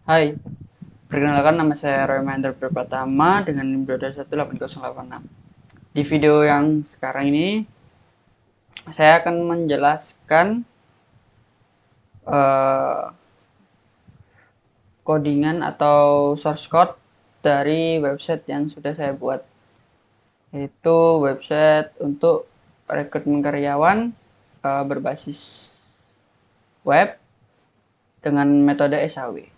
Hai, perkenalkan nama saya Roy Mahendra Pratama dengan NIM 2218086. Di video yang sekarang ini, saya akan menjelaskan uh, codingan atau source code dari website yang sudah saya buat, yaitu website untuk rekrutmen karyawan berbasis web dengan metode SAW.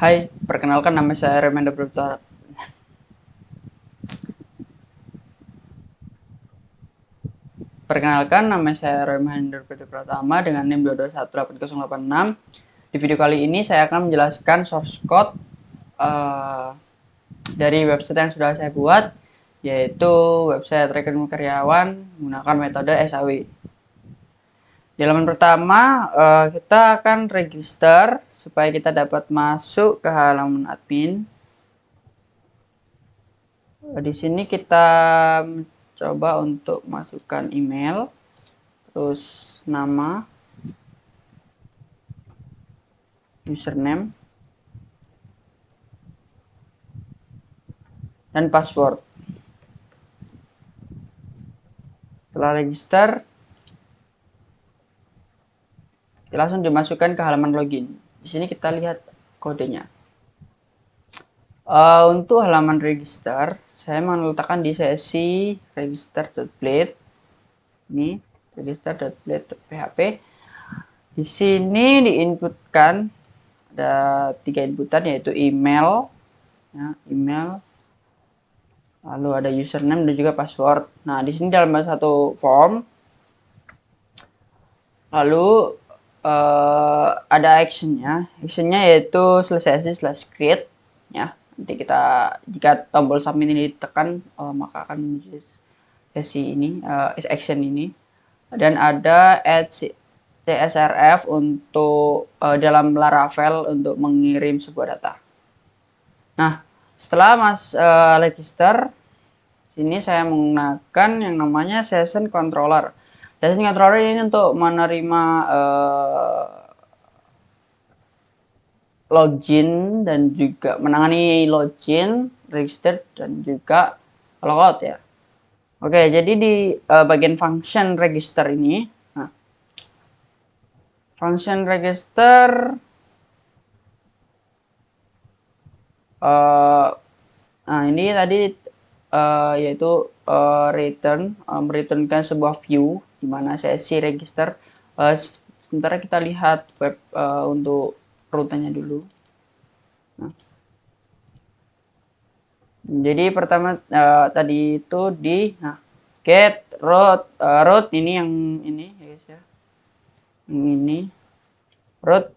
Hai, perkenalkan nama saya Roy Mahendra Pratama. Perkenalkan, nama saya Roy Mahendra Pratama dengan NIM 2218086. Di video kali ini saya akan menjelaskan source code dari website yang sudah saya buat, yaitu website rekrutmen karyawan menggunakan metode SAW. Di halaman pertama, kita akan register supaya kita dapat masuk ke halaman admin. Di sini kita coba untuk masukkan email, terus nama, username, dan password. Setelah register, langsung dimasukkan ke halaman login. Di sini kita lihat kodenya. Untuk halaman register, saya meletakkan di sesi register.blade. Ini register.blade.php. Di sini diinputkan ada 3 inputan, yaitu email, ya, email, lalu ada username dan juga password. Nah, di sini dalam satu form, lalu ada actionnya. Actionnya yaitu /create, ya. Nanti kita, jika tombol submit ini ditekan, maka akan muncul sesi ini, action ini. Dan ada add CSRF untuk dalam Laravel untuk mengirim sebuah data. Nah, setelah register, sini saya menggunakan yang namanya session controller. Session controller ini untuk menerima login dan juga menangani login, register, dan juga logout, ya. Oke, jadi di bagian function register ini, function register, nah ini tadi yaitu mereturnkan sebuah view di mana sesi register. Sementara kita lihat web untuk rutenya dulu. Nah, jadi pertama tadi itu di get root ini yang ini ya guys ya. Ini root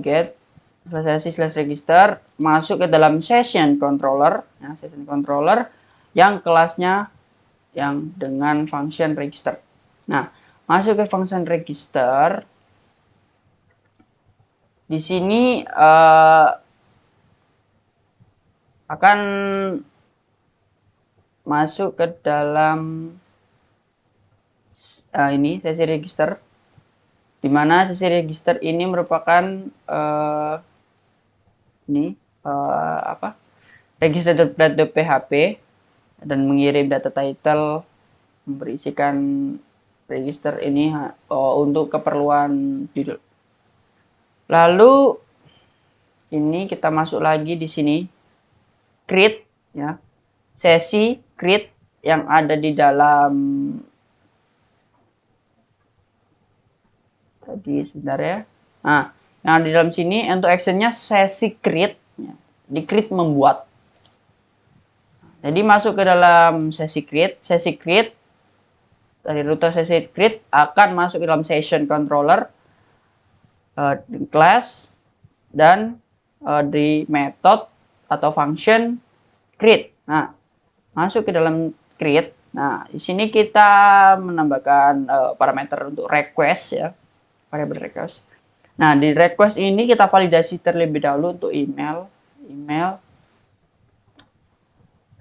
get /register masuk ke dalam session controller, ya, session controller yang kelasnya yang dengan function register. Nah, masuk ke function register. Di sini akan masuk ke dalam ini sesi register, di mana sesi register ini merupakan register.blade.php dan mengirim data title, berisikan register ini untuk keperluan judul. Lalu ini kita masuk lagi di sini create, ya, sesi create yang ada di dalam tadi sebentar ya. Nah, yang di dalam sini untuk actionnya sesi create, ya, di create membuat. Jadi masuk ke dalam sesi create dari rute sesi create akan masuk ke dalam session controller, class, dan di method atau function create. Nah, masuk ke dalam create. Nah, di sini kita menambahkan parameter untuk request ya, variabel request. Nah, di request ini kita validasi terlebih dahulu untuk email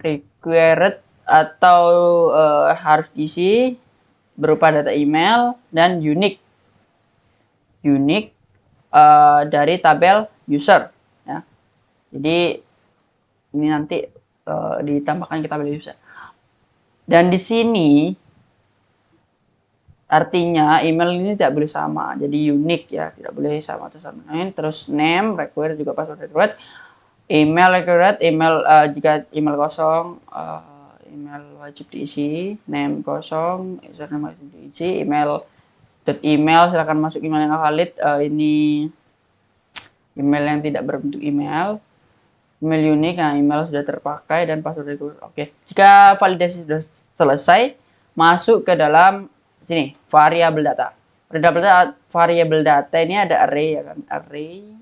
required atau harus diisi berupa data email dan unique dari tabel user ya. Jadi ini nanti ditambahkan ke tabel user. Dan di sini artinya email ini tidak boleh sama, jadi unik ya, tidak boleh sama atau sama lain. Terus name required juga password required, email required, email jika email kosong, email wajib diisi, name kosong, username wajib diisi, email silakan masuk email yang valid, ini email yang tidak berbentuk email unik, nah email sudah terpakai dan password required. Oke, jika validasi sudah selesai, masuk ke dalam sini variabel data. Variabel data ini ada array ya kan, array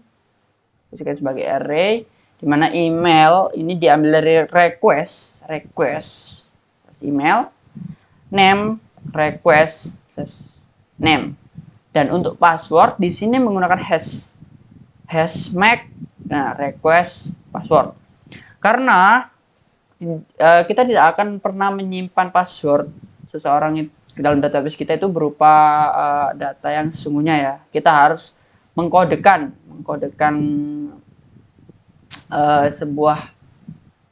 disebut sebagai array, di mana email ini diambil dari request email, name request name, dan untuk password di sini menggunakan hashmag, nah request password, karena kita tidak akan pernah menyimpan password seseorang ke dalam database kita itu berupa data yang sesungguhnya ya. Kita harus mengkodekan sebuah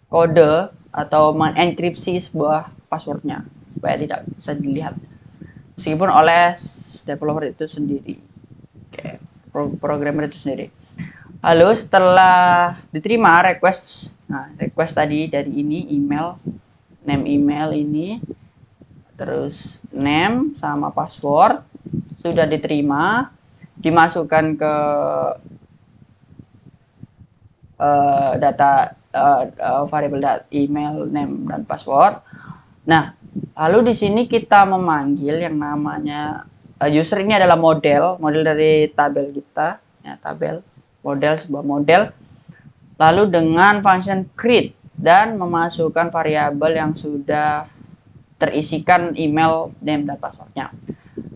kode atau mengenkripsi sebuah passwordnya supaya tidak bisa dilihat meskipun oleh developer itu sendiri, programmer itu sendiri. Lalu setelah diterima request, nah request tadi dari ini name email ini, terus name sama password sudah diterima, dimasukkan ke data variabel email, name dan password. Nah, lalu di sini kita memanggil yang namanya user, ini adalah model dari tabel kita, ya, sebuah model, lalu dengan function create dan memasukkan variabel yang sudah terisikan email, name dan passwordnya.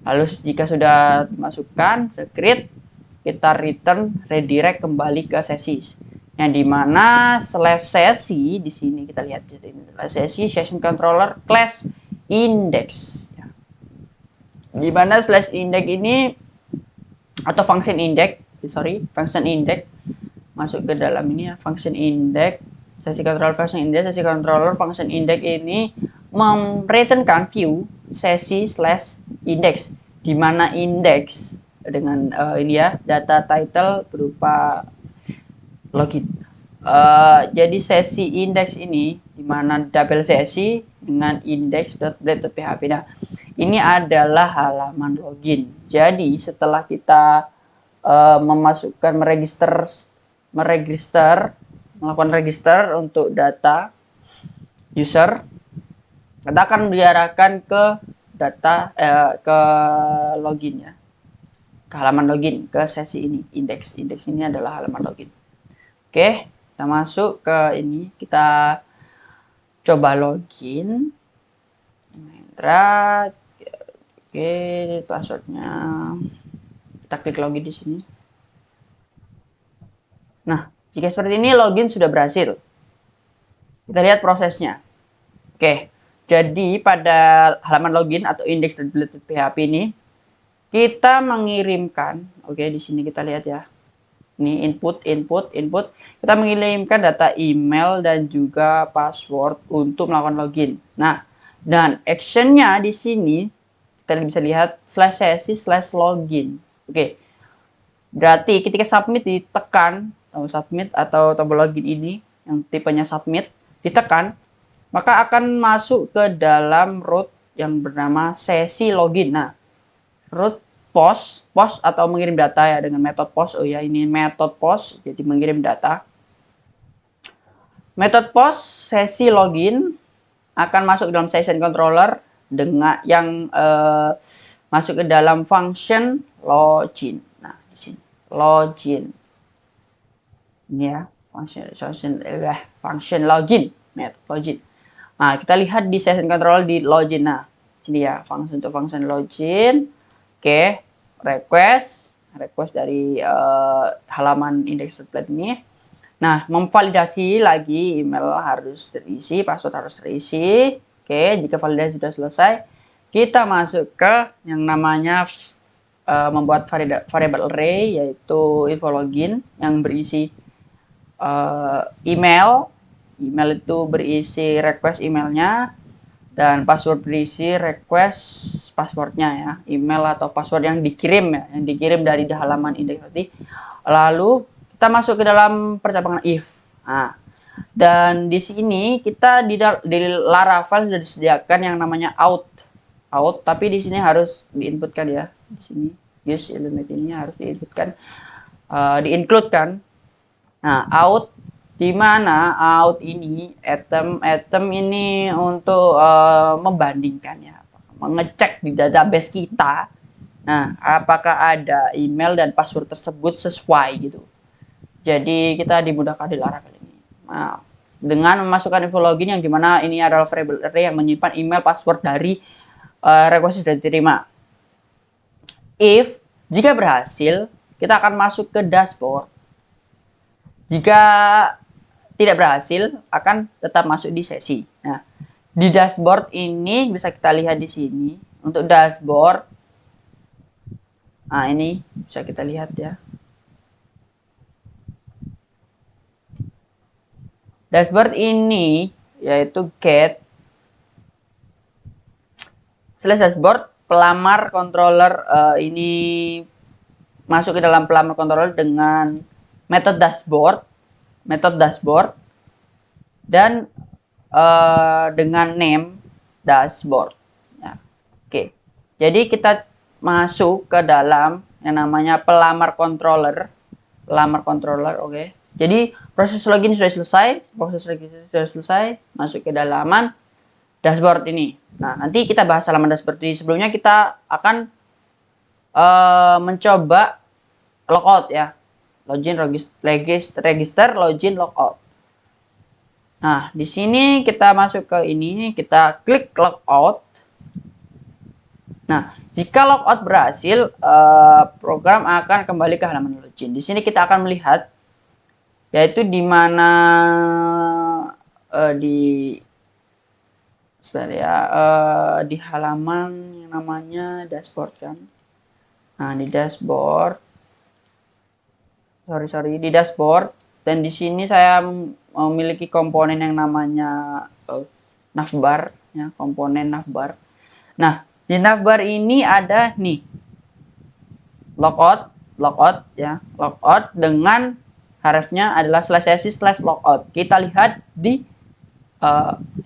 Lalu jika sudah dimasukkan create, kita return redirect kembali ke sesi, yang dimana sesi di sini kita lihat sesi session controller class index, dimana index ini atau function index masuk ke dalam ini ya, function index, sesi controller function index ini mereturnkan view sesi /index, di mana index dengan ini ya, data title berupa login. Jadi sesi index ini di mana tabel sesi dengan index.blade.php. Nah, ini adalah halaman login. Jadi setelah kita melakukan register untuk data user, kita akan diarahkan ke data ke login ya, ke halaman login, ke sesi ini, index ini adalah halaman login. Oke, kita masuk ke ini, kita coba login, oke, passwordnya kita klik login di sini. Nah, jika seperti ini login sudah berhasil. Kita lihat prosesnya. Oke, jadi pada halaman login atau index.php ini kita mengirimkan, oke, di sini kita lihat ya. Ini input. Kita mengirimkan data email dan juga password untuk melakukan login. Nah, dan actionnya di sini kita bisa lihat /sesi/login. Oke. Berarti ketika submit ditekan, submit atau tombol login ini yang tipenya submit ditekan, maka akan masuk ke dalam root yang bernama sesi login. Nah, root post atau mengirim data ya dengan metode post. Oh ya, ini metode post, jadi mengirim data. Metode post sesi login akan masuk ke dalam session controller dengan yang masuk ke dalam function login. Nah, di sini login. Ini ya, function login, metode login. Nah, kita lihat di session control di login. Nah, sini ya, untuk function login. Oke, request dari halaman index.plate ini. Nah, memvalidasi lagi email harus terisi, password harus terisi. Oke, jika validasi sudah selesai, kita masuk ke yang namanya membuat variable array, yaitu info login yang berisi email itu berisi request emailnya, dan password berisi request passwordnya ya, email atau password yang dikirim ya, yang dikirim dari halaman indeks tadi. Lalu kita masuk ke dalam percabangan if. Nah, dan di sini kita di Laravel sudah disediakan yang namanya out, tapi di sini harus diinputkan ya. Di sini use element ini harus diinputkan, diincludekan. Nah, out di mana out ini item ini untuk membandingkan ya, mengecek di database kita. Nah, apakah ada email dan password tersebut sesuai gitu. Jadi kita dimudahkan di Laravel ini. Nah, dengan memasukkan info login yang dimana ini adalah variable array yang menyimpan email password dari request sudah diterima. If jika berhasil, kita akan masuk ke dashboard. Jika tidak berhasil, akan tetap masuk di sesi. Nah, di dashboard ini bisa kita lihat di sini. Untuk dashboard, nah ini bisa kita lihat ya. Dashboard ini yaitu get slash dashboard pelamar controller, ini masuk ke dalam pelamar controller dengan metode dashboard dan dengan name dashboard ya. Oke, jadi kita masuk ke dalam yang namanya pelamar controller. Oke. Jadi proses login sudah selesai, masuk ke halaman dashboard ini. Nah, nanti kita bahas halaman dashboard ini. Sebelumnya kita akan mencoba logout ya. Login, register, login, logout. Nah, di sini kita masuk ke ini, kita klik logout. Nah, jika logout berhasil, program akan kembali ke halaman login. Di sini kita akan melihat, yaitu di mana di halaman yang namanya dashboard kan. Nah, di dashboard. Di dashboard, dan di sini saya memiliki komponen yang namanya navbar ya, komponen navbar. Nah, di navbar ini ada nih logout ya, logout dengan harusnya adalah /sesi/logout. Kita lihat di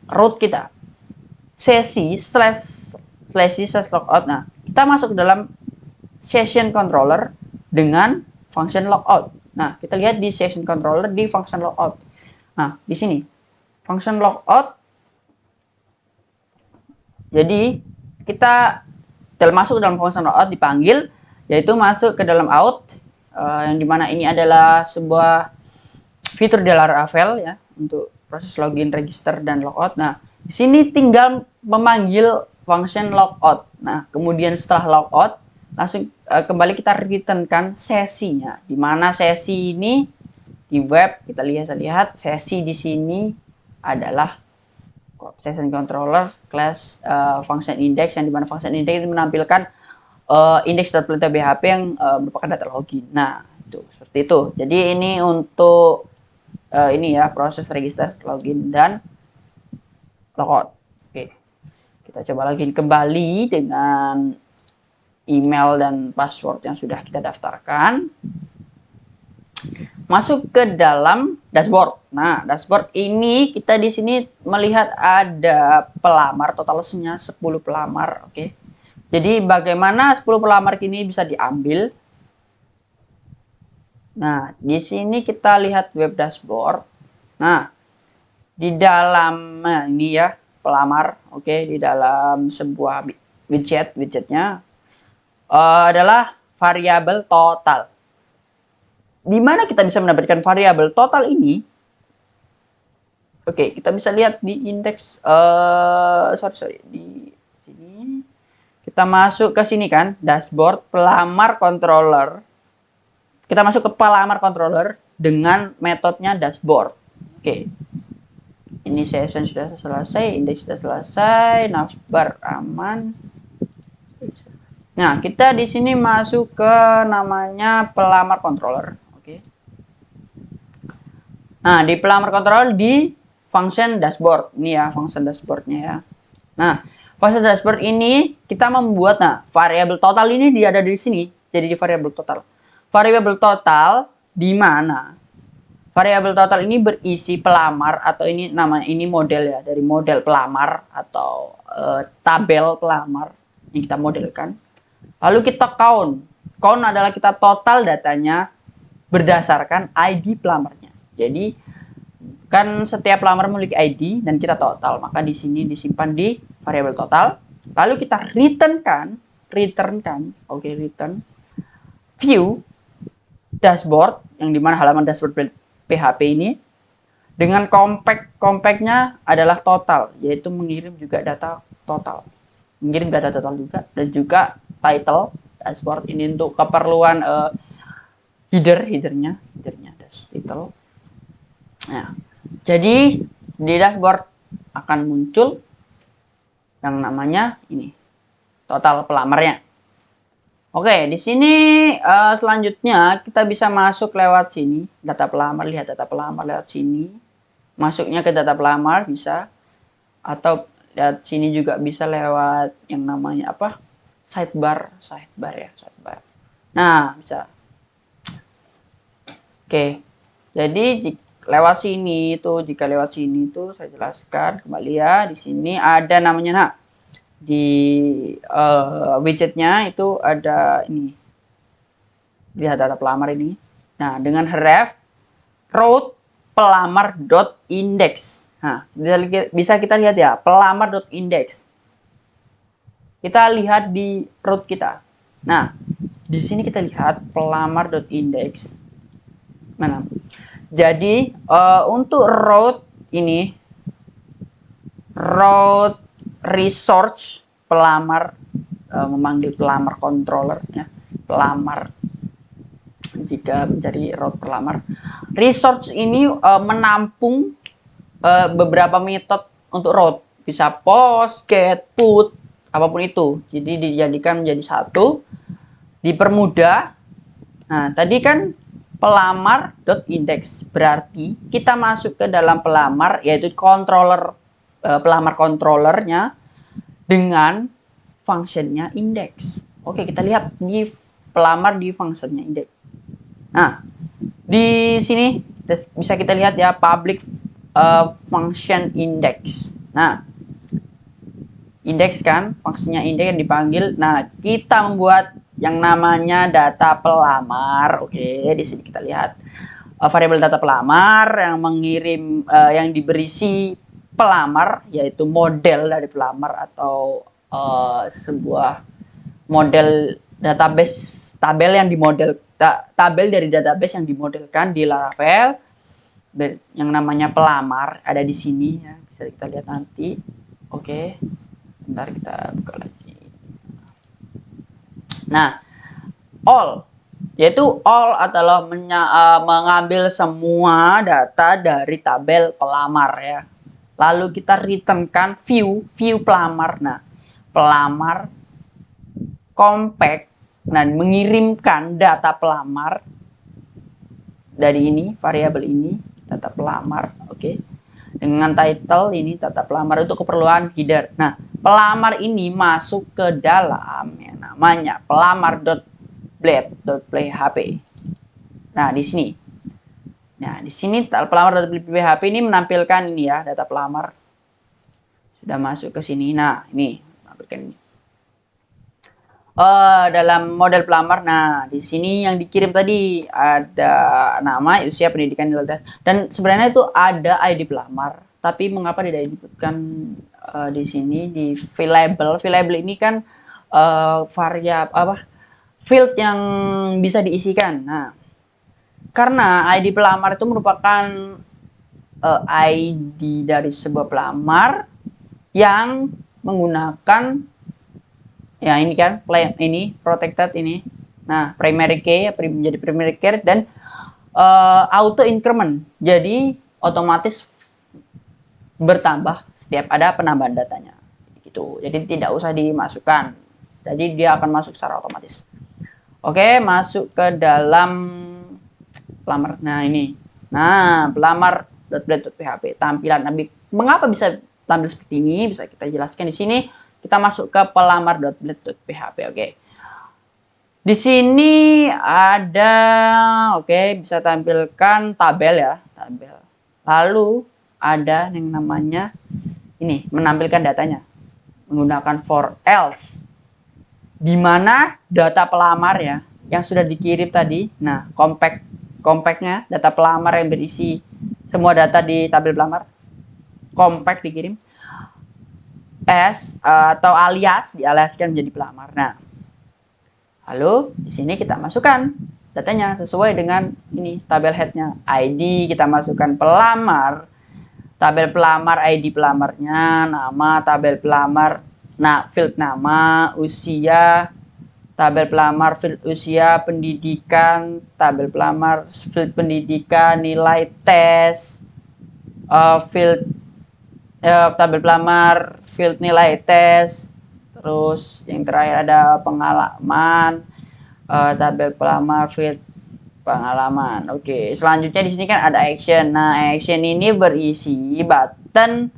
root kita, sesi/sesi/logout. Nah, kita masuk ke dalam session controller dengan function logout. Nah, kita lihat di session controller di function logout. Nah, di sini function logout. Jadi kita masuk ke dalam function logout dipanggil, yaitu masuk ke dalam out, yang dimana ini adalah sebuah fitur di Laravel ya untuk proses login, register, dan logout. Nah, di sini tinggal memanggil function logout. Nah, kemudian setelah logout langsung kembali kita returnkan sesinya. Di mana sesi ini di web kita lihat sesi di sini adalah session controller class function index, yang dimana function index ini menampilkan index.plate.php yang merupakan data login. Nah, itu seperti itu. Jadi ini untuk ini ya, proses register, login, dan logout. Oke, kita coba login kembali dengan email dan password yang sudah kita daftarkan. Masuk ke dalam dashboard. Nah, dashboard ini kita di sini melihat ada pelamar, totalnya 10 pelamar, oke. Jadi bagaimana 10 pelamar ini bisa diambil? Nah, di sini kita lihat web dashboard. Nah, di dalam ini ya, pelamar, oke, di dalam sebuah widgetnya adalah variabel total. Di mana kita bisa mendapatkan variabel total ini? Oke, kita bisa lihat di indeks sorry di sini. Kita masuk ke sini kan, dashboard pelamar controller. Kita masuk ke pelamar controller dengan metodenya dashboard. Oke. Ini session sudah selesai, indeks sudah selesai, navbar aman. Nah, kita di sini masuk ke namanya pelamar controller. Oke. Nah, di pelamar controller di function dashboard. Ini ya, function dashboardnya ya. Nah, function dashboard ini kita membuat, nah, variabel total ini dia ada di sini. Jadi di variabel total. Variabel total di mana? Variabel total ini berisi pelamar atau ini nama ini model ya, dari model pelamar atau tabel pelamar yang kita modelkan. Lalu kita count. Count adalah kita total datanya berdasarkan ID pelamarnya. Jadi kan setiap pelamar memiliki ID dan kita total, maka di sini disimpan di variabel total. Lalu kita returnkan, oke, return view dashboard yang dimana halaman dashboard PHP ini dengan compactnya adalah total, yaitu mengirim juga data total, mengirim data total juga, dan juga title dashboard ini untuk keperluan headernya title. Nah, jadi di dashboard akan muncul yang namanya ini total pelamarnya. Oke, di sini selanjutnya kita bisa masuk lewat sini, data pelamar, lihat data pelamar lewat sini. Masuknya ke data pelamar bisa, atau lihat sini juga bisa lewat yang namanya apa? Sidebar ya, sidebar. Nah, bisa. Oke. Jadi lewat sini itu, jika lewat sini itu saya jelaskan kembali ya, di sini ada namanya, nah, di widgetnya itu ada ini, lihat data pelamar ini. Nah, dengan href route pelamar.index. Nah, bisa kita lihat ya, pelamar.index. Kita lihat di route kita. Nah, di sini kita lihat pelamar.index. Mana? Jadi untuk route ini, route resource pelamar, memanggil pelamar controller ya, pelamar jika mencari route pelamar. Resource ini menampung beberapa metode untuk route, bisa post, get, put, apapun itu. Jadi dijadikan menjadi satu, dipermudah. Nah, tadi kan pelamar.index, berarti kita masuk ke dalam pelamar, yaitu controller, pelamar controllernya dengan functionnya index. Oke, kita lihat di pelamar di functionnya index. Nah, di sini bisa kita lihat ya, public function index. Nah, index kan, fungsinya index yang dipanggil. Nah, kita membuat yang namanya data pelamar. Oke, di sini kita lihat variabel data pelamar yang mengirim yang diberisi pelamar, yaitu model dari pelamar atau sebuah model database, tabel yang dimodel, tabel dari database yang dimodelkan di Laravel yang namanya pelamar ada di sini ya, bisa kita lihat nanti. Oke, bentar kita buka lagi. Nah, all, yaitu all adalah mengambil semua data dari tabel pelamar ya. Lalu kita returnkan view pelamar. Nah, pelamar compact dan mengirimkan data pelamar dari ini, variabel ini, data pelamar, oke. Dengan title ini data pelamar untuk keperluan header. Nah, pelamar ini masuk ke dalam yang namanya pelamar.blade.php. Nah, di sini. Nah, di sini pelamar.php ini menampilkan ini ya, data pelamar. Sudah masuk ke sini. Nah, ini menampilkan ini. Dalam model pelamar, nah di sini yang dikirim tadi ada nama, usia, pendidikan, dan sebenarnya itu ada ID pelamar, tapi mengapa tidak disebutkan di sini di field label ini kan variabel apa, field yang bisa diisikan. Nah, karena ID pelamar itu merupakan ID dari sebuah pelamar yang menggunakan ya ini kan ini protected ini. Nah, primary key menjadi primary key dan auto increment. Jadi otomatis bertambah setiap ada penambahan datanya. Gitu. Jadi tidak usah dimasukkan. Jadi dia akan masuk secara otomatis. Oke, masuk ke dalam pelamar. Nah, ini. Nah, pelamar.blade.php tampilan. Mengapa bisa tampil seperti ini? Bisa kita jelaskan di sini. Kita masuk ke pelamar.blade.php. Oke. Di sini ada bisa tampilkan tabel ya, tabel. Lalu ada yang namanya ini, menampilkan datanya menggunakan for else. Di mana data pelamar ya yang sudah dikirim tadi. Nah, compactnya data pelamar yang berisi semua data di tabel pelamar. Compact dikirim atau dialiaskan menjadi pelamar. Nah, lalu di sini kita masukkan datanya sesuai dengan ini tabel headnya. ID kita masukkan pelamar, tabel pelamar ID pelamarnya, nama tabel pelamar, nah field nama, usia, tabel pelamar field usia, pendidikan, tabel pelamar field pendidikan, nilai tes, field tabel pelamar field nilai tes, terus yang terakhir ada pengalaman, tabel pelamar field pengalaman. Oke, selanjutnya di sini kan ada action. Nah, action ini berisi button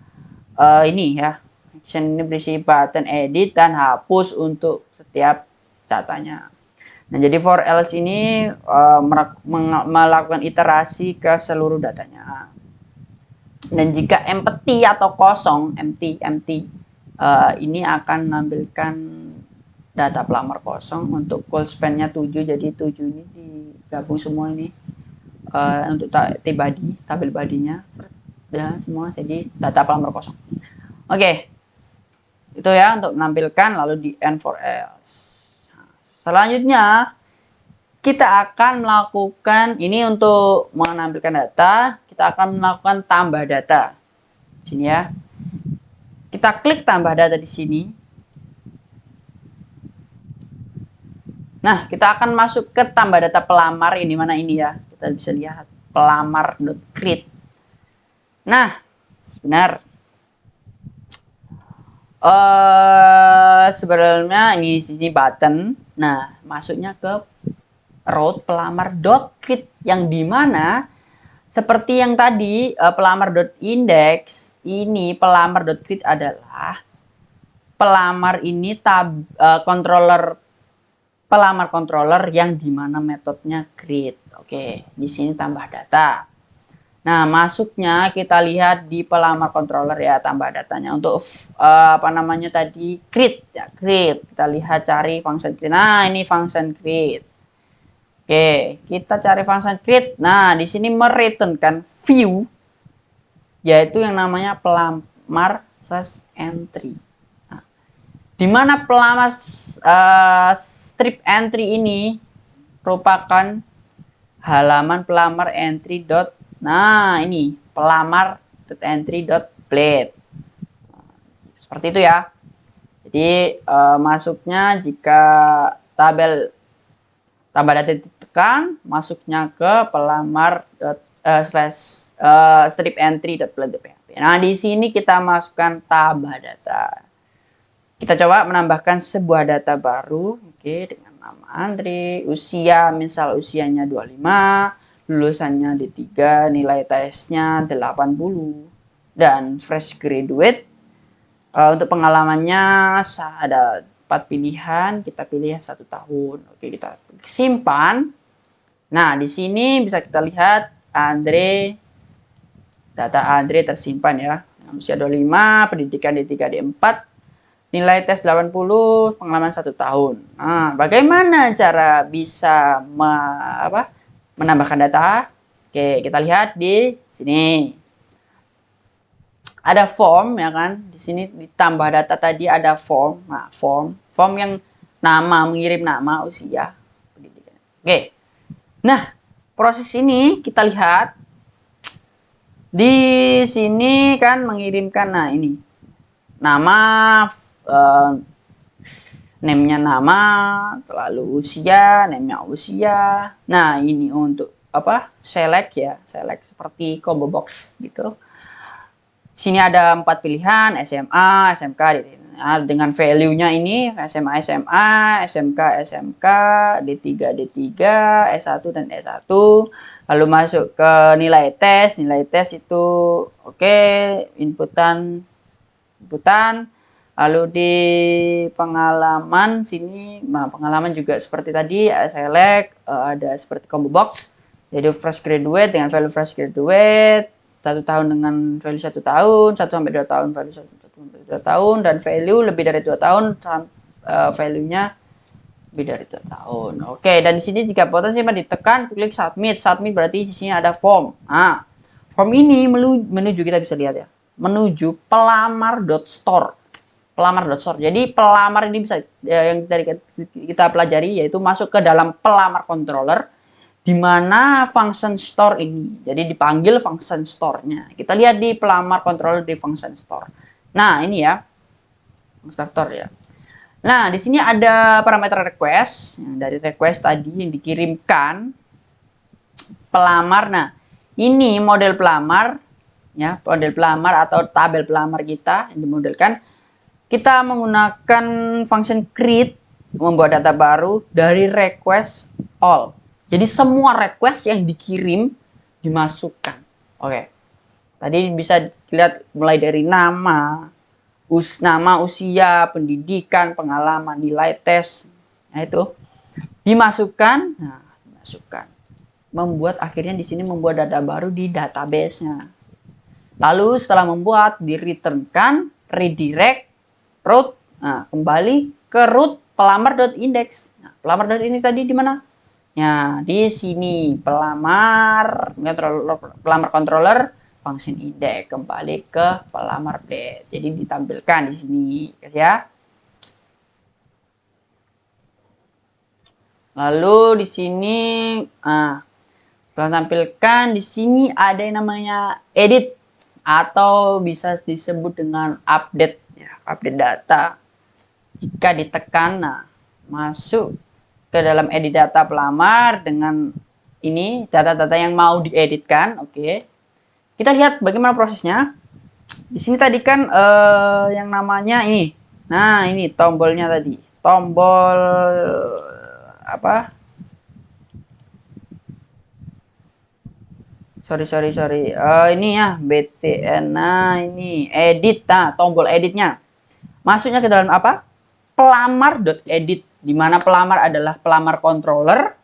ini ya. Action ini berisi button edit dan hapus untuk setiap datanya. Nah, jadi for else ini melakukan iterasi ke seluruh datanya. Dan jika empty atau kosong, empty ini akan menampilkan data pelamar kosong. Untuk call span-nya 7, jadi 7 ini digabung semua ini untuk tabel bodinya ya semua, jadi data pelamar kosong. Oke, itu ya untuk menampilkan. Lalu di end for else. Selanjutnya kita akan melakukan ini untuk menampilkan data. Kita akan melakukan tambah data. Sini ya. Kita klik tambah data di sini. Nah, kita akan masuk ke tambah data pelamar ini, mana ini ya. Kita bisa lihat pelamar.create. Nah, benar. Sebenarnya ini di sini button. Nah, masuknya ke route pelamar.create yang dimana seperti yang tadi pelamar.index, ini pelamar.create adalah pelamar ini pelamar controller yang dimana metodenya create. Oke, di sini tambah data. Nah, masuknya kita lihat di pelamar controller ya, tambah datanya untuk apa namanya tadi, create ya, create. Kita lihat cari function create. Nah, ini function create. Oke, kita cari function create. Nah, di sini mereturnkan view, yaitu yang namanya pelamar /entry. Nah, di mana pelamar strip entry ini merupakan halaman pelamar entry. Nah, ini pelamar entry.blade. Seperti itu ya. Jadi masuknya jika tabel tambah data ditekan, masuknya ke pelamar strip entry.blade.php. Nah, di sini kita masukkan tambah data. Kita coba menambahkan sebuah data baru, oke, dengan nama Andre, usia, misal usianya 25, lulusannya D3, nilai tesnya 80, dan fresh graduate. Untuk pengalamannya ada 4 pilihan, kita pilih 1 tahun. Oke, kita simpan. Nah, di sini bisa kita lihat data Andre tersimpan ya. Usia 25, pendidikan D3, D4, nilai tes 80, pengalaman 1 tahun. Nah, bagaimana cara bisa menambahkan data? Oke, kita lihat di sini. Ada form ya kan? Di sini ditambah data tadi ada form. Nah, form yang mengirim nama, usia, pendidikan. Oke. Nah, proses ini kita lihat Di sini kan mengirimkan, nah ini nama, name-nya nama, lalu usia, name-nya usia. Nah, ini untuk apa? Select ya, select seperti combo box gitu. Sini ada 4 pilihan, SMA, SMK. Nah, dengan value-nya ini SMA, SMA, SMK, SMK, D3, D3, S1 dan S1. Lalu masuk ke nilai tes. Nilai tes itu oke, inputan. Lalu di pengalaman sini, nah pengalaman juga seperti tadi, select, ada seperti combo box, jadi fresh graduate dengan value fresh graduate, 1 tahun dengan value 1 tahun, 1 sampai 2 tahun value 1 sampai 2 tahun, dan value lebih dari 2 tahun, value-nya lebih dari 2 tahun. Oke, dan di sini jika potensi ditekan, klik submit. Submit berarti di sini ada form. Nah, form ini menuju, kita bisa lihat ya, menuju pelamar.store. Pelamar.store. Jadi pelamar ini bisa yang tadi kita pelajari, yaitu masuk ke dalam pelamar controller, di mana function store ini. Jadi dipanggil function store-nya. Kita lihat di pelamar controller di function store. Nah, ini ya. Starter ya. Nah, di sini ada parameter request. Dari request tadi yang dikirimkan pelamar. Nah, ini model pelamar ya, model pelamar atau tabel pelamar kita yang dimodelkan. Kita menggunakan function create, membuat data baru dari request all. Jadi semua request yang dikirim dimasukkan. Oke. Tadi bisa dilihat mulai dari nama, usia, pendidikan, pengalaman, nilai tes. Nah, itu dimasukkan. Nah, dimasukkan. Membuat akhirnya di sini membuat data baru di database-nya. Lalu setelah membuat, di-returnkan, redirect, root, nah kembali ke root pelamar.index. Nah, pelamar.ini tadi di mana? Ya, di sini pelamar controller function index, kembali ke pelamar date. Jadi ditampilkan di sini, guys ya. Lalu di sini, setelah tampilkan di sini ada yang namanya edit atau bisa disebut dengan update. Update data. Jika ditekan, nah masuk ke dalam edit data pelamar dengan ini data-data yang mau dieditkan. Oke, kita lihat bagaimana prosesnya. Di sini tadi kan yang namanya ini. Nah, ini tombolnya tadi, tombol apa? Sorry. Ini ya BTN. Nah, ini edit. Nah, tombol editnya. Masuknya ke dalam apa? Pelamar.edit, di mana pelamar adalah pelamar controller.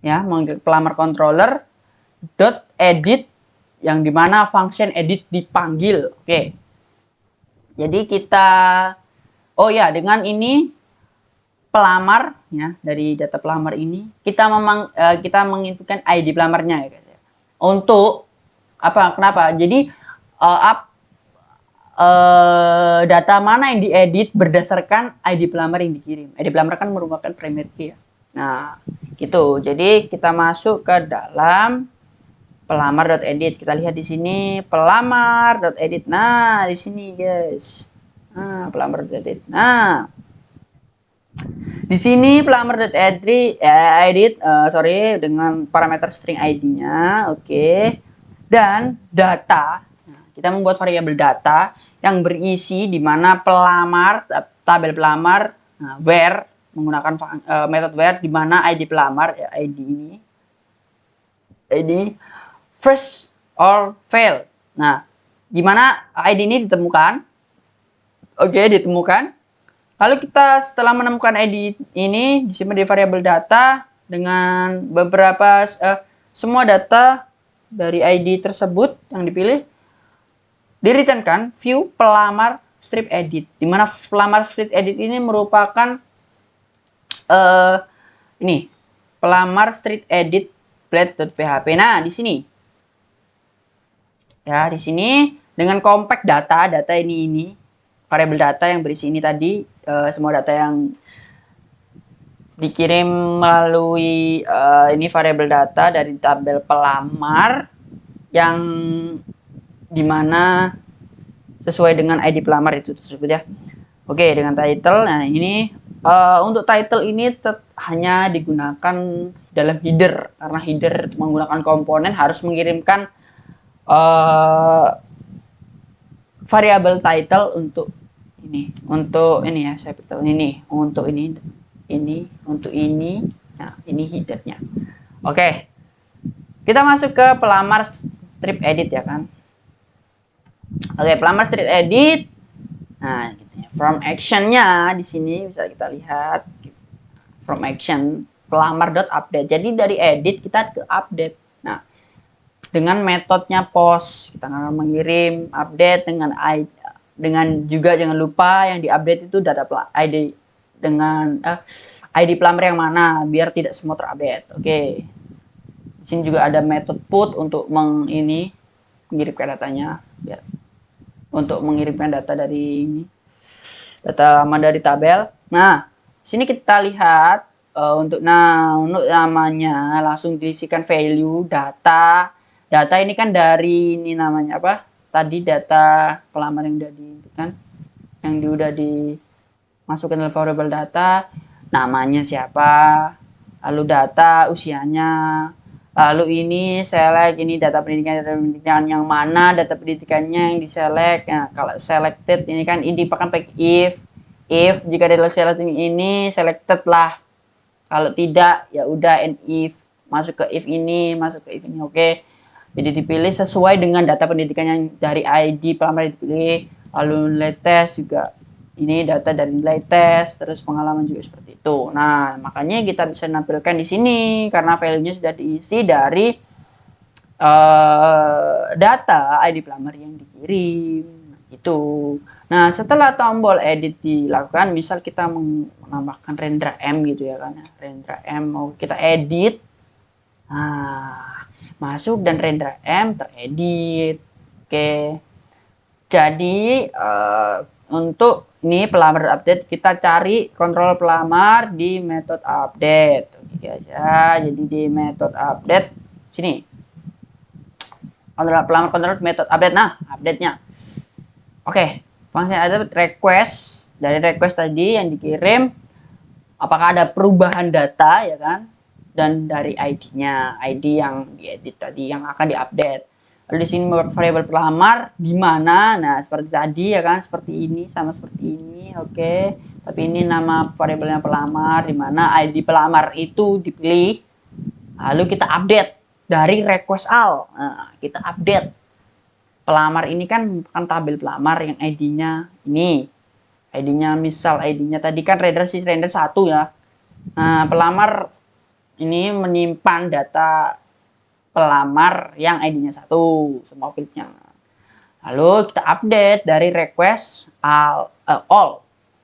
Ya, pelamar controller .edit, yang dimana function edit dipanggil. Oke. Jadi kita, oh ya, dengan ini pelamar ya, dari data pelamar ini kita kita menginputkan ID pelamarnya ya guys. Untuk apa? Kenapa? Jadi data mana yang diedit berdasarkan ID pelamar yang dikirim. ID pelamar kan merupakan primary key ya. Nah, gitu. Jadi kita masuk ke dalam pelamar.edit. Kita lihat di sini pelamar.edit. Nah, di sini guys. Nah, pelamar.edit. Nah, di sini pelamar.edit dengan parameter string ID-nya, oke. Dan data. Nah, kita membuat variabel data yang berisi di mana pelamar, tabel pelamar, where menggunakan metode where, di mana ID pelamar ya, ID first or fail. Nah, di mana ID ini ditemukan. Oke, ditemukan. Lalu kita setelah menemukan ID ini disimpan di variabel data dengan beberapa semua data dari ID tersebut yang dipilih, di-returnkan view pelamar strip edit, di mana pelamar strip edit ini merupakan ini pelamar strip edit blade.php. Nah, di sini ya, di sini dengan compact data ini variabel data yang berisi ini tadi, semua data yang dikirim melalui ini variabel data dari tabel pelamar yang dimana sesuai dengan ID pelamar itu tersebut ya. Oke, dengan title. Nah, ini untuk title ini hanya digunakan dalam header, karena header menggunakan komponen harus mengirimkan variabel title untuk ini ya, saya betul ini untuk ini untuk ini. Nah, ini headernya. Oke, kita masuk ke pelamar strip edit ya kan. Oke, pelamar strip edit. Nah, gitu ya. From actionnya di sini bisa kita lihat from action pelamar.update. Jadi dari edit kita ke update. Nah, dengan metodenya post kita akan mengirim update dengan juga jangan lupa yang diupdate itu data ID dengan ID pelamar yang mana biar tidak semua terupdate. Oke. Di sini juga ada metode put untuk mengirimkan datanya biar untuk mengirimkan data dari ini data lama dari tabel. Nah, sini kita lihat untuk namanya langsung diisikan value data. Data ini kan dari ini namanya apa? Tadi data pelamar yang udah kan yang udah dimasukkan dalam variable data, namanya siapa, lalu data usianya, lalu ini select ini data pendidikan yang mana, data pendidikannya yang diselect. Nah, kalau selected ini kan ini pakai if jika data select ini selected lah, kalau tidak ya udah and if masuk ke if ini. Oke, jadi dipilih sesuai dengan data pendidikan yang dari ID pelamar dipilih. Lalu nilai tes juga ini data dari nilai tes, terus pengalaman juga seperti itu. Nah, makanya kita bisa nampilkan di sini karena value-nya sudah diisi dari data ID pelamar yang dikirim. Itu. Nah, setelah tombol edit dilakukan, misal kita menambahkan render M gitu ya kan. Render M mau kita edit. Nah, masuk dan render M teredit. Oke. Jadi untuk ini pelamar update kita cari kontrol pelamar di metode update. Oke aja. Jadi di metode update sini. Kontrol pelamar kontrol metode update. Nah, update-nya. Oke, fungsi ada request. Dari request tadi yang dikirim apakah ada perubahan data ya kan? Dan dari ID-nya, ID yang diedit tadi yang akan diupdate. Lalu di sini variabel pelamar di mana? Nah, seperti tadi ya kan, seperti ini sama seperti ini. Oke. Tapi ini nama variabelnya pelamar di mana ID pelamar itu dipilih. Lalu kita update dari request all. Nah, kita update. Pelamar ini kan bukan tabel pelamar yang ID-nya ini. ID-nya misal ID-nya tadi kan render 1 ya. Nah, pelamar ini menyimpan data pelamar yang ID-nya 1 semua fieldnya. Lalu kita update dari request all.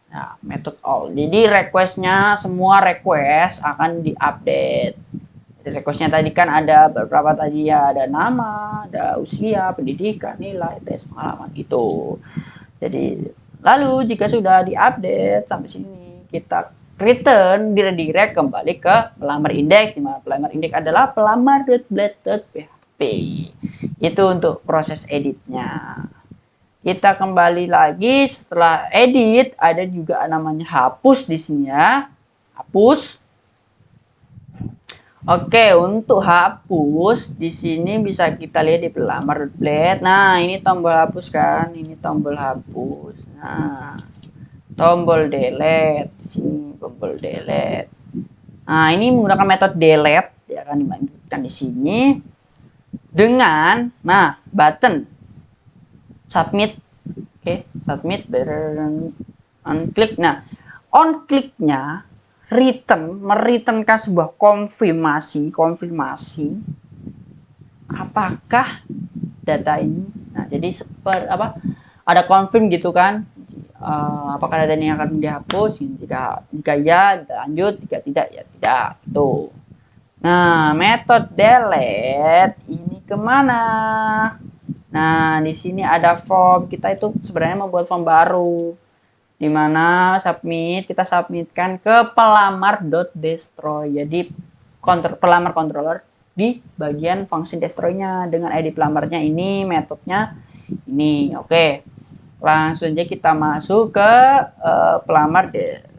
Nah, metode all. Jadi requestnya semua request akan diupdate. Jadi requestnya tadi kan ada beberapa tadi ya, ada nama, ada usia, pendidikan, nilai, tes, pengalaman gitu. Jadi lalu jika sudah diupdate sampai sini kita return redirect kembali ke pelamar index, di mana pelamar index adalah pelamar.blade.php. Itu untuk proses editnya. Kita kembali lagi setelah edit, ada juga namanya hapus di sini ya. Hapus. Oke, untuk hapus di sini bisa kita lihat di pelamar.blade. Nah, ini tombol hapus kan, ini tombol hapus. Nah, tombol delete di sini, tombol delete. Nah, ini menggunakan metode delete ya kan, dimainkan di sini dengan button submit. Oke, submit on click. Nah, on clicknya mereturnkan sebuah konfirmasi apakah data ini. Nah, jadi ada confirm gitu kan, apakah data ini akan dihapus. Jika ya kita lanjut, jika tidak ya tidak. Tuh. Nah, metode delete ini kemana? Nah, di sini ada form. Kita itu sebenarnya membuat form baru, di mana kita submitkan ke pelamar.destroy. Jadi pelamar controller di bagian function destroy-nya dengan ID pelamarnya ini, metodenya ini. Oke. Langsung aja kita masuk ke pelamar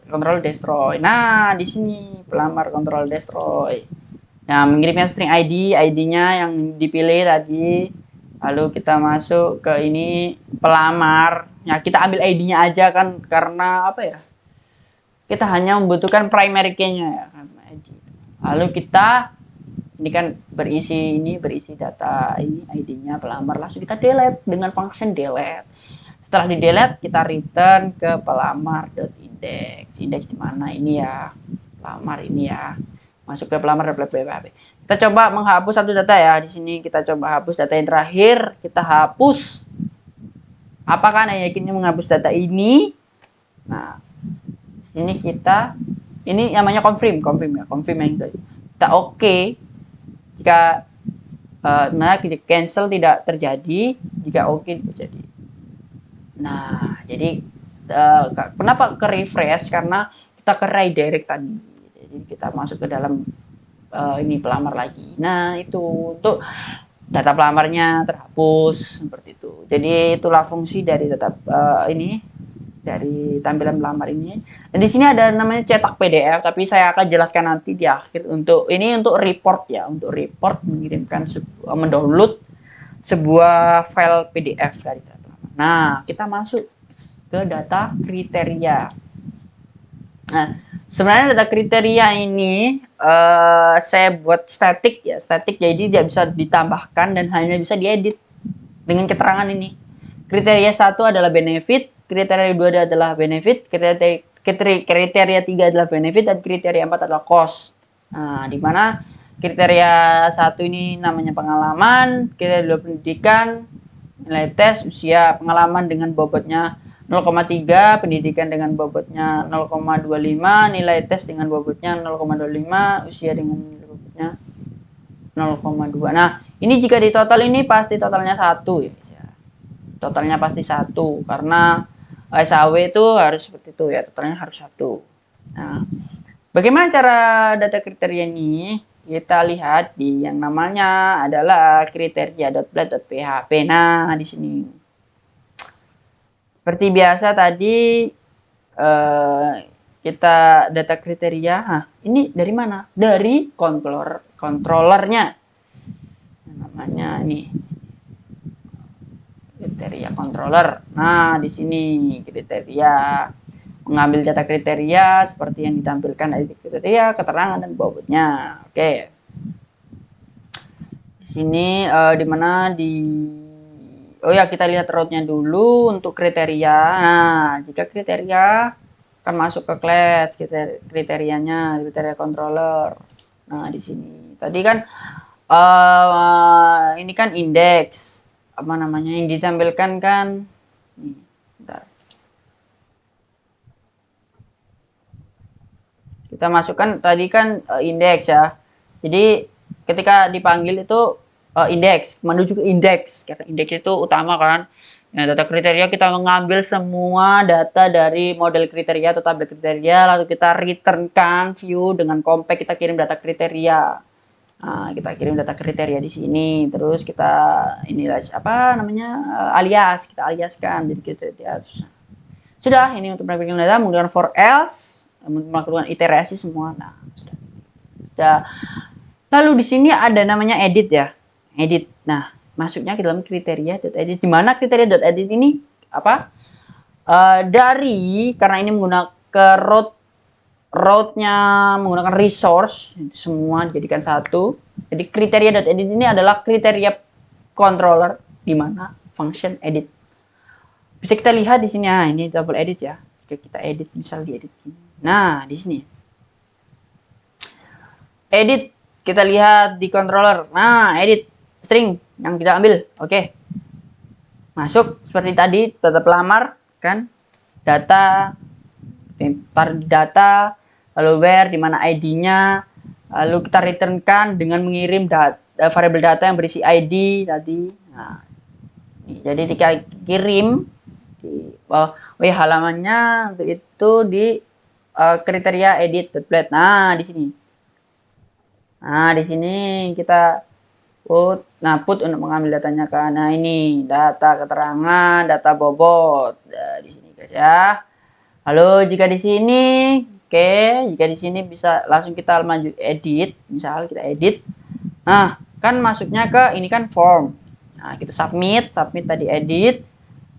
control destroy. Nah, di sini pelamar control destroy. Nah, mengirimnya string ID, ID-nya yang dipilih tadi. Lalu kita masuk ke ini pelamar. Ya, kita ambil ID-nya aja kan karena apa ya? Kita hanya membutuhkan primary key-nya ya, lalu kita ini kan berisi data ini ID-nya pelamar, langsung kita delete dengan function delete. Setelah di delete kita return ke pelamar.index. Index di mana ini ya? Pelamar ini ya. Masuk ke pelamar.php. Kita coba menghapus satu data ya. Di sini kita coba hapus data yang terakhir, kita hapus. Apakah Anda yakin menghapus data ini? Nah, ini kita ini namanya confirm ya, confirm yang tadi. Kita oke. Jika kita cancel tidak terjadi, jika oke terjadi. Nah, jadi kenapa ke refresh? Karena kita ke redirect tadi. Jadi kita masuk ke dalam ini pelamar lagi. Nah, itu untuk data pelamarnya terhapus seperti itu. Jadi itulah fungsi dari data dari tampilan pelamar ini. Dan di sini ada namanya cetak PDF, tapi saya akan jelaskan nanti di akhir. Untuk ini untuk report ya, untuk report mengirimkan mendownload sebuah file PDF dari data pelamar. Nah, kita masuk ke data kriteria. Nah, sebenarnya data kriteria ini saya buat static ya, static jadi tidak bisa ditambahkan dan hanya bisa diedit dengan keterangan ini. Kriteria 1 adalah benefit, kriteria 2 adalah benefit, kriteria 3 adalah benefit, dan kriteria 4 adalah cost. Nah, di mana kriteria 1 ini namanya pengalaman, kriteria 2 pendidikan, nilai tes, usia, pengalaman dengan bobotnya 0,3, pendidikan dengan bobotnya 0,25, nilai tes dengan bobotnya 0,25, usia dengan bobotnya 0,2. Nah, ini jika di total ini pasti totalnya 1 ya. Totalnya pasti 1 karena SAW itu harus seperti itu ya, totalnya harus 1. Nah, bagaimana cara data kriteria ini? Kita lihat di yang namanya adalah kriteria.blade.php. Nah, di sini seperti biasa tadi kita data kriteria. Nah, ini dari mana? Dari controllernya. Namanya ini kriteria controller. Nah, di sini kriteria mengambil data kriteria seperti yang ditampilkan dari kriteria, keterangan dan bobotnya. Oke. Di sini di mana oh ya, kita lihat route-nya dulu untuk kriteria. Nah, jika kriteria akan masuk ke class kriterianya, kriteria controller. Nah, di sini tadi kan ini kan indeks apa namanya yang ditampilkan kan nih, bentar. Kita masukkan tadi kan indeks ya, jadi ketika dipanggil itu indeks menuju ke indeks karena indeks itu utama kan. Nah, data kriteria kita mengambil semua data dari model kriteria atau tabel kriteria, lalu kita returnkan view dengan compact, kita kirim data kriteria. Nah, kita kirim data kriteria di sini, terus kita ini apa namanya alias, kita aliaskan jadi kriteria. Sudah, ini untuk melakukan data menggunakan for else, melakukan iterasi semua. Nah, sudah. Lalu di sini ada namanya edit ya, edit. Nah, masuknya ke dalam kriteria.edit. Di mana kriteria.edit ini apa? Karena ini menggunakan route-nya menggunakan resource, semua dijadikan satu. Jadi kriteria.edit ini adalah kriteria controller di mana function edit. Bisa kita lihat di sini, ini double edit ya. Jika kita edit, misal di edit ini. Nah, di sini. Edit, kita lihat di controller. Nah, edit string yang kita ambil. Oke. Masuk seperti tadi, data pelamar kan. Data lalu where di mana ID-nya, lalu kita returnkan dengan mengirim variabel data yang berisi ID tadi. Nah, jadi kita kirim di halamannya untuk itu di kriteria edit.blade. Nah, di sini Nah, di sini kita put. Nah, put untuk mengambil datanya kan. Nah, ini data keterangan, data bobot. Nah, di sini guys ya. Lalu jika di sini, oke, jika di sini bisa langsung kita maju edit, misal kita edit. Nah, kan masuknya ke ini kan form. Nah, kita submit tadi edit,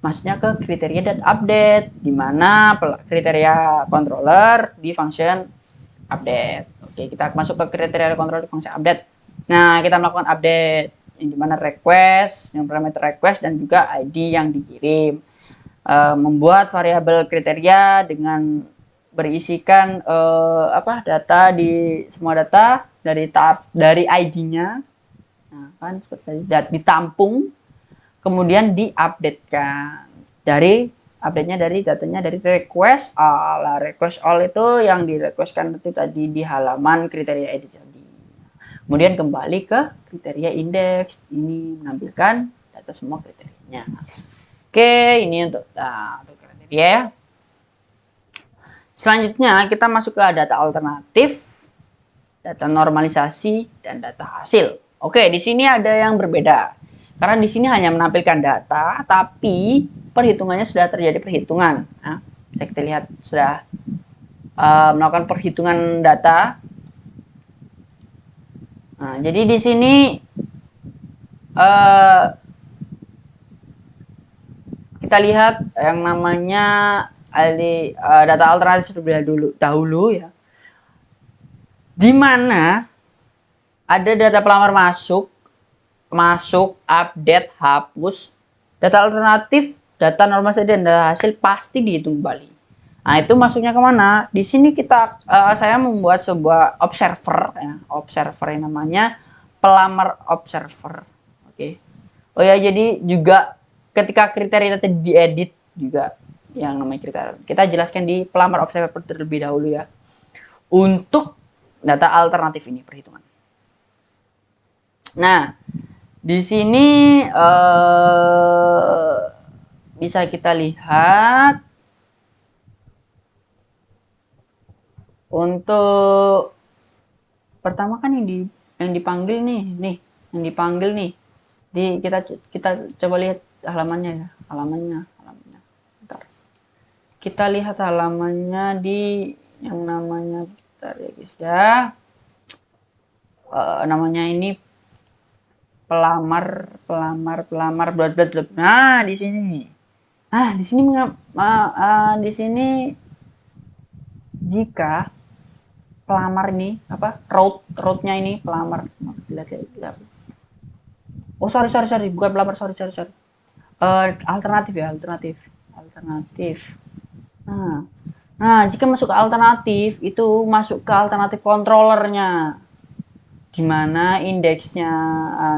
masuknya ke kriteria dan update, di mana kriteria controller di function update. Oke, kita masuk ke kriteria controller di function update. Nah, kita melakukan update, yang dimana request, yang parameter request dan juga ID yang dikirim. Membuat variabel kriteria dengan berisikan data di semua data dari tab dari ID-nya. Nah, kan seperti ditampung kemudian diupdatekan dari update-nya dari datanya dari request all. Request all itu yang di requestkan itu tadi di halaman kriteria edit tadi. Kemudian kembali ke kriteria index, ini menampilkan data semua kriterianya. Oke, ini untuk kriteria ya. Selanjutnya kita masuk ke data alternatif, data normalisasi, dan data hasil. Oke, di sini ada yang berbeda. Karena di sini hanya menampilkan data, tapi perhitungannya sudah terjadi perhitungan. Nah, bisa kita lihat sudah melakukan perhitungan data. Nah, jadi di sini kita lihat yang namanya data alternatif terlebih dahulu ya, di mana ada data pelamar masuk, update, hapus. Data alternatif, data normalisasi dan data hasil pasti dihitung kembali. Nah, itu masuknya kemana? Di sini saya membuat sebuah observer, ya, observer yang namanya pelamar observer. Oke. Oh ya, jadi juga ketika kriteria tadi diedit juga yang namanya kriteria. Kita jelaskan di pelamar observer terlebih dahulu ya. Untuk data alternatif ini perhitungan. Nah, di sini bisa kita lihat untuk pertama kan yang dipanggil nih, yang dipanggil nih. Kita coba lihat halamannya ya, halamannya. Bentar. Kita lihat halamannya di yang namanya, bentar ya guys ya. Namanya ini pelamar bla. Nah, di sini. Nah, di sini jika pelamar ini roadnya ini pelamar. Oh, sorry, bukan pelamar, sorry. Alternatif ya, alternatif. Nah, jika masuk ke alternatif itu masuk ke alternatif controllernya, di mana indeksnya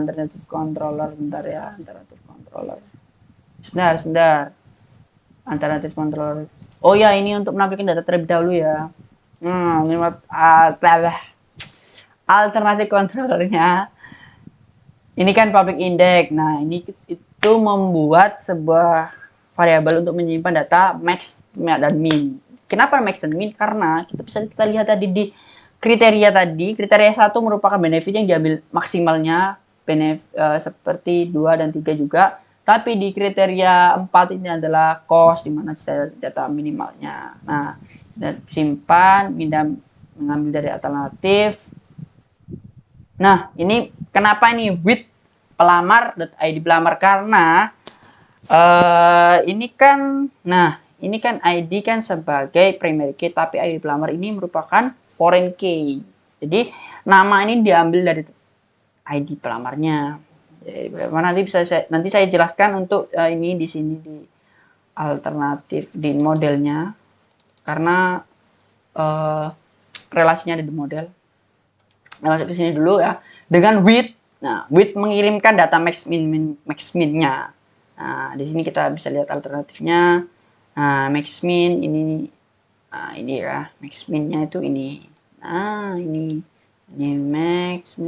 alternatif controller, bentar ya, alternatif controller. Sebentar. Alternatif controller. Oh ya, ini untuk menampilkan data terlebih dahulu ya. Ini alternatif controllernya. Ini kan public index. Nah, ini itu membuat sebuah variabel untuk menyimpan data max dan min. Kenapa max dan min? Karena kita lihat tadi di kriteria tadi, kriteria 1 merupakan benefit yang diambil maksimalnya, seperti 2 dan 3 juga. Tapi di kriteria 4 ini adalah cost, di mana data minimalnya. Nah, simpan, mengambil dari alternatif. Nah, ini kenapa ini with pelamar.id pelamar, karena ini kan ID kan sebagai primary key, tapi ID pelamar ini merupakan foreign key. Jadi nama ini diambil dari ID pelamarnya. Jadi, nanti saya jelaskan untuk ini di sini di alternatif di modelnya, karena relasinya ada di model. Nah, masuk ke sini dulu ya. Dengan with. Nah, with mengirimkan data max min-nya. Nah, di sini kita bisa lihat alternatifnya. Nah, max min ini. Nah, ini ya, max min-nya itu ini. Nah, ini max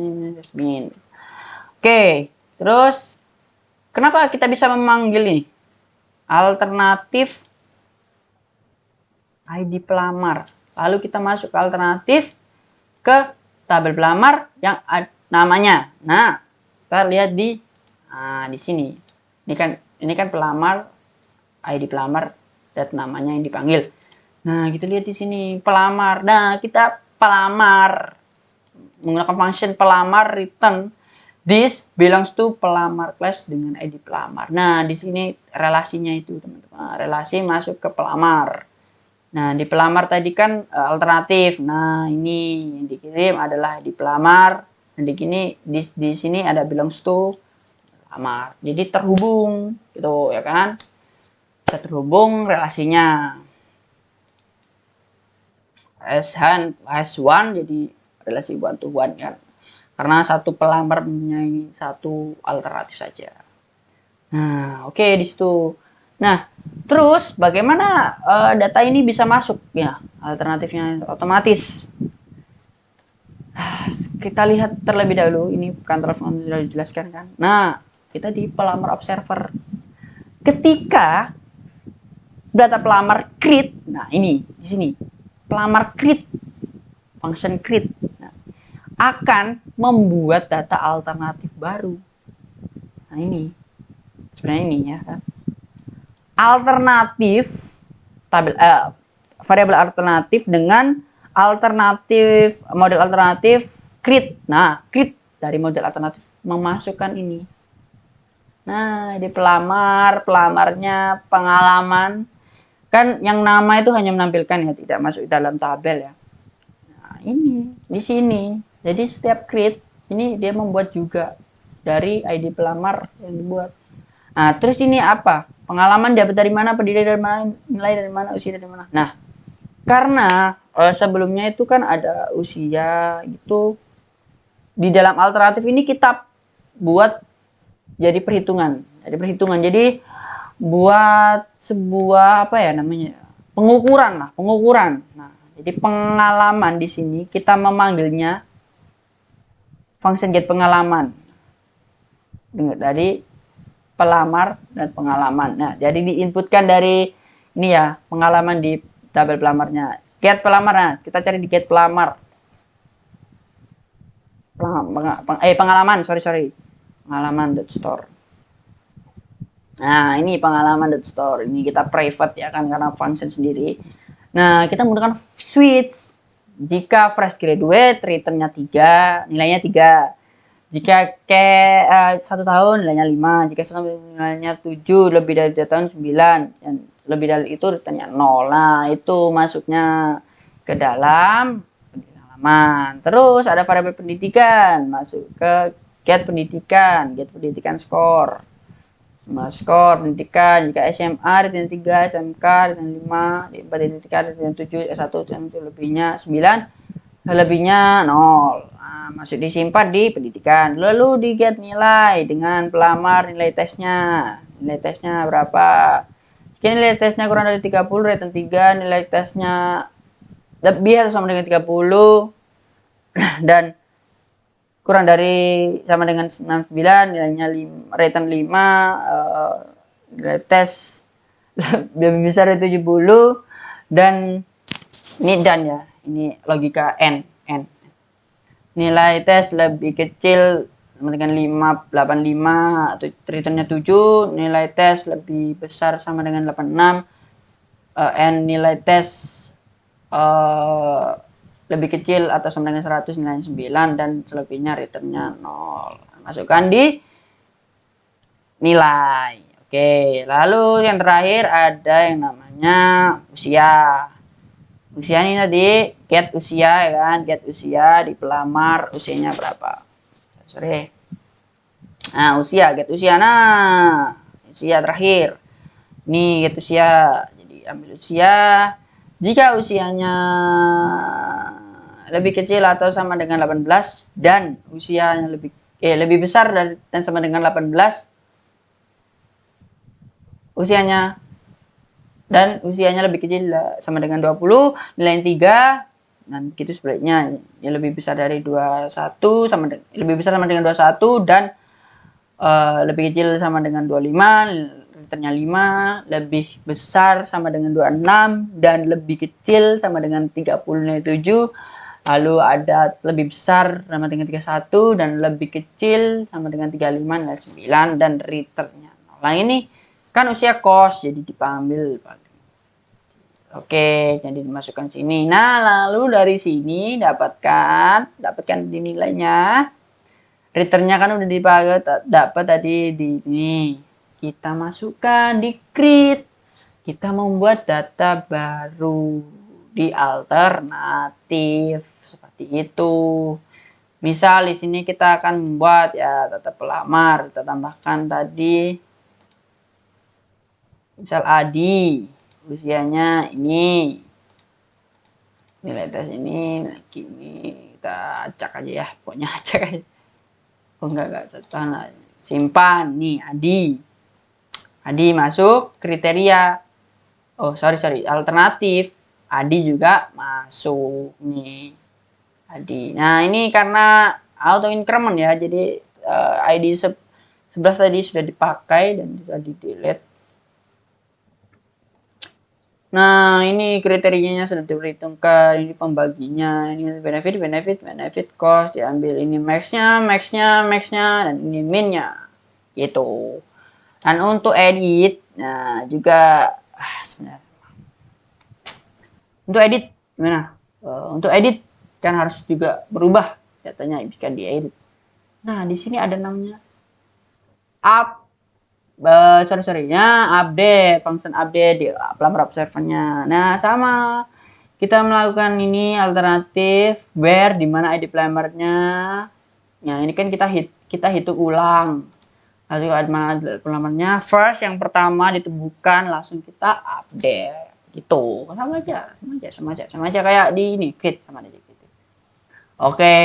min. Oke, terus kenapa kita bisa memanggil ini? Alternatif ID pelamar. Lalu kita masuk ke alternatif ke tabel pelamar yang namanya. Nah, kita lihat di sini. Ini kan pelamar, ID pelamar dan namanya yang dipanggil. Nah, kita lihat di sini pelamar. Nah, kita pelamar menggunakan function pelamar return this belongs to pelamar class dengan ID pelamar. Nah, di sini relasinya itu, teman-teman. Relasi masuk ke pelamar. Nah, di pelamar tadi kan alternatif. Nah, ini yang dikirim adalah di pelamar. Dan di sini ada belongs to pelamar. Jadi terhubung gitu ya kan? Bisa terhubung relasinya. S1 jadi relasi one to one kan. Karena satu pelamar mempunyai satu alternatif saja. Nah, oke di situ. Nah, terus bagaimana data ini bisa masuk ya? Alternatifnya otomatis. Kita lihat terlebih dahulu, ini kantor sudah dijelaskan kan. Nah, kita di pelamar observer. Ketika data pelamar create, nah ini di sini pelamar create, function create, nah, akan membuat data alternatif baru. Nah ini sebenarnya ini ya kan. Alternatif variabel alternatif dengan model alternatif create. Nah, create dari model alternatif memasukkan ini. Nah, di pelamarnya pengalaman kan yang nama itu hanya menampilkan ya, tidak masuk dalam tabel ya. Nah, ini di sini. Jadi setiap create ini dia membuat juga dari ID pelamar yang dibuat. Nah, terus ini apa? Pengalaman dapat dari mana, pendirian dari mana, nilai dari mana, usia dari mana. Nah, karena sebelumnya itu kan ada usia gitu. Di dalam alternatif ini kita buat jadi perhitungan. Jadi buat sebuah apa ya namanya? Pengukuran. Nah, jadi pengalaman di sini kita memanggilnya function get pengalaman. Dari pelamar dan pengalaman. Nah, jadi diinputkan dari ini ya, pengalaman di tabel pelamarnya. Get pelamar. Nah, kita cari di get pelamar. Sorry. Pengalaman.store. Nah, ini pengalaman.store. Ini kita private ya kan karena function sendiri. Nah, kita menggunakan switch. Jika fresh graduate returnnya 3, nilainya 3. Jika ke 1 tahun nilainya 5, jika 1 tahun nilainya 7, lebih dari 2 tahun 9, dan lebih dari itu returnnya 0. Nah, itu masuknya ke dalam halaman. Terus ada variabel pendidikan, masuk ke get pendidikan skor. Semua skor pendidikan, jika SMA returnnya 3, SMK returnnya 5, D4 returnnya 7, S1 returnnya 7, lebihnya 9, lebihnya 0. Nah, masuk disimpan di pendidikan. Lalu di get nilai dengan pelamar nilai tesnya. Nilai tesnya berapa? Jika nilai tesnya kurang dari 30, return 3. Nilai tesnya lebih atau sama dengan 30 dan kurang dari sama dengan 99, nilainya return 5. Nilai tes lebih besar dari 70 dan ini dan ya. Ini logika N. Nilai tes lebih kecil sama dengan 585 atau returnnya 7, nilai tes lebih besar sama dengan 86, N nilai tes lebih kecil atau sama dengan 100, nilai 9, dan selebihnya returnnya 0. Masukkan di nilai. Oke, lalu yang terakhir ada yang namanya usia. Usia ini tadi get usia ya kan, get usia di pelamar usianya berapa. Nah, get usia. Nah, usia terakhir. Ini get usia. Jadi ambil usia. Jika usianya lebih kecil atau sama dengan 18 dan usianya lebih besar dan sama dengan 18 usianya, dan usianya lebih kecil sama dengan 20, nilai 3, dan begitu sebaliknya. Yang lebih besar dari 21 lebih besar sama dengan 21 dan lebih kecil sama dengan 25, returnnya 5, lebih besar sama dengan 26 dan lebih kecil sama dengan 30, nilai 7, Lalu ada lebih besar sama dengan 31 dan lebih kecil sama dengan 35 nilai 9 dan returnnya. Nah ini kan usia kos jadi diambil. Oke, jadi dimasukkan sini. Nah, lalu dari sini dapatkan di nilainya. Returnnya kan udah dipakai dapat tadi di ini. Kita masukkan di create. Kita membuat data baru di alternatif seperti itu. Misal di sini kita akan membuat ya data pelamar, kita tambahkan tadi misal Adi, usianya ini, nilai tes ini, kita acak aja ya, pokoknya acak aja. Oh enggak tahan, simpan nih Adi masuk kriteria. Oh sorry alternatif. Adi juga masuk nih. Adi. Nah ini karena auto increment ya, jadi ID 11 tadi sudah dipakai dan sudah di delete. Nah ini kriterianya sudah diperhitungkan, ini pembaginya, ini benefit cost diambil, ini maxnya, dan ini minnya gitu. Dan untuk edit, nah juga sebenarnya untuk edit gimana? Untuk edit kan harus juga berubah datanya jika diedit. Nah di sini ada namanya up update, function update di pelamar observernya. Nah sama kita melakukan ini alternatif where di mana ID pelamarnya. Nah ini kan kita hitung ulang. Lalu ada mana pelamarnya first yang pertama ditemukan langsung kita update gitu. Sama aja kayak di ini create sama aja gitu. Oke,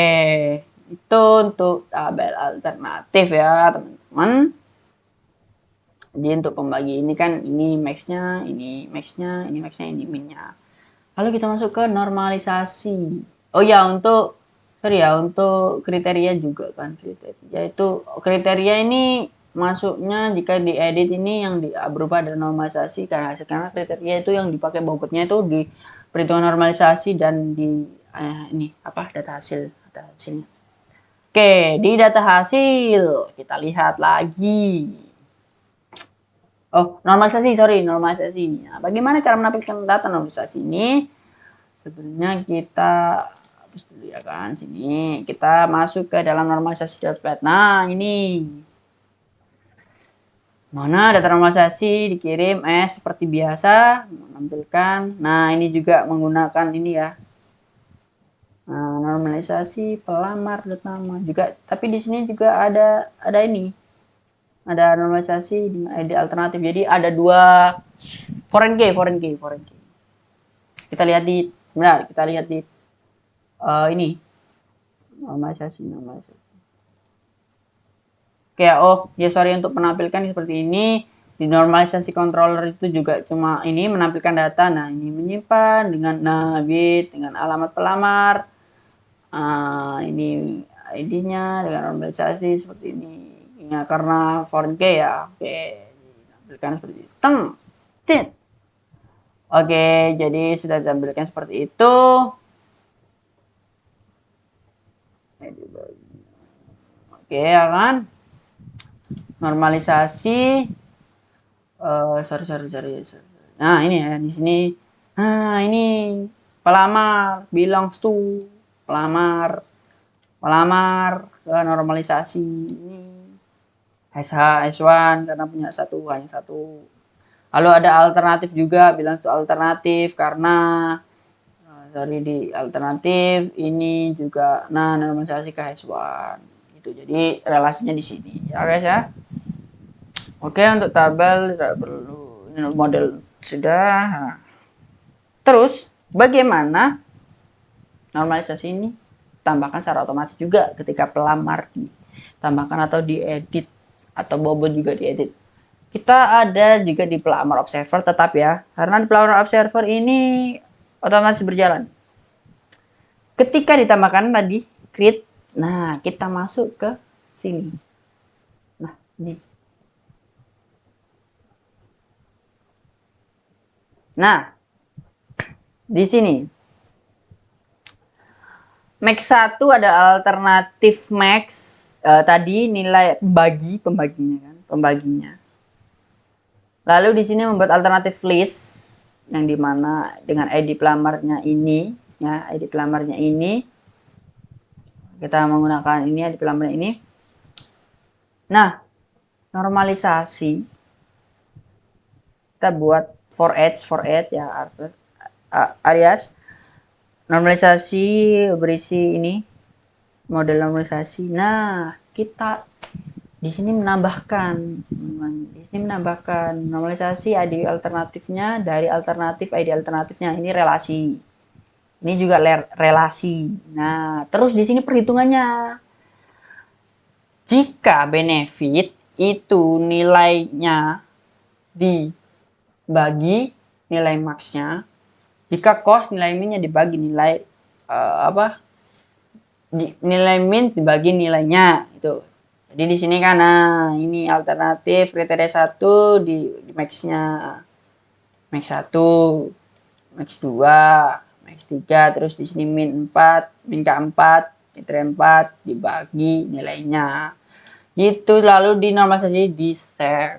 itu untuk tabel alternatif ya teman-teman. Jadi untuk pembagi ini kan ini maxnya, ini minnya. Lalu kita masuk ke normalisasi. Oh ya untuk kriteria juga kan kriteria itu kriteria ini masuknya jika diedit ini yang berupa ada normalisasi karena kriteria itu yang dipakai bobotnya itu di perhitungan normalisasi dan di ini apa data hasilnya. Oke, di data hasil kita lihat lagi. Oh, normalisasi. Nah, bagaimana cara menampilkan data normalisasi ini? Sebenarnya kita hapus dulu ya kan. Sini kita masuk ke dalam normalisasi dashboard. Nah, ini. Mana data normalisasi dikirim seperti biasa menampilkan. Nah, ini juga menggunakan ini ya. Nah, normalisasi pelamar nama juga, tapi di sini juga ada ini. Ada normalisasi dengan ID alternatif. Jadi ada dua foreign key. Kita lihat di ini normalisasi. Oke, untuk menampilkan seperti ini di normalisasi controller itu juga cuma ini menampilkan data. Nah, ini menyimpan dengan bit dengan alamat pelamar. Ini ID-nya dengan normalisasi seperti ini. Ya, karena foreign key ya. Oke, ditampilkan seperti itu. Oke, jadi sudah ditampilkan seperti itu. Oke, ya kan? Normalisasi. Sorry. Nah, ini ya di sini. Nah, ini pelamar belongs to pelamar ke normalisasi ini SH S1 karena punya hanya satu. Lalu ada alternatif juga bilang itu alternatif karena di alternatif ini juga normalisasi ke S1 itu. Jadi relasinya di sini ya guys ya. Oke, untuk tabel tidak perlu model sudah. Nah, terus bagaimana normalisasi ini tambahkan secara otomatis juga ketika pelamar ditambahkan atau diedit atau bobot juga diedit. Kita ada juga di pelamar observer tetap ya, karena di pelamar observer ini otomatis berjalan. Ketika ditambahkan tadi create, nah kita masuk ke sini. Nah, ini. Nah, di sini Max 1 ada alternatif max. Tadi nilai pembaginya kan, pembaginya. Lalu di sini membuat alternatif list yang dimana dengan ID pelamarnya ini, ya ID pelamarnya ini kita menggunakan ini ID pelamarnya ini. Nah, normalisasi kita buat for each ya alias normalisasi berisi ini model normalisasi. Nah, kita di sini menambahkan normalisasi ID alternatifnya dari alternatif ID alternatifnya. Ini relasi. Ini juga relasi. Nah, terus di sini perhitungannya. Jika benefit itu nilainya dibagi nilai max-nya, jika cost nilai min-nya dibagi nilai nilai min dibagi nilainya itu. Jadi di sini kan ini alternatif kriteria 1 di max-nya. Max 1, max 2, max 3, terus di sini min 4, min ke-4, kriteria 4 dibagi nilainya. Gitu, lalu dinormalisasi di save.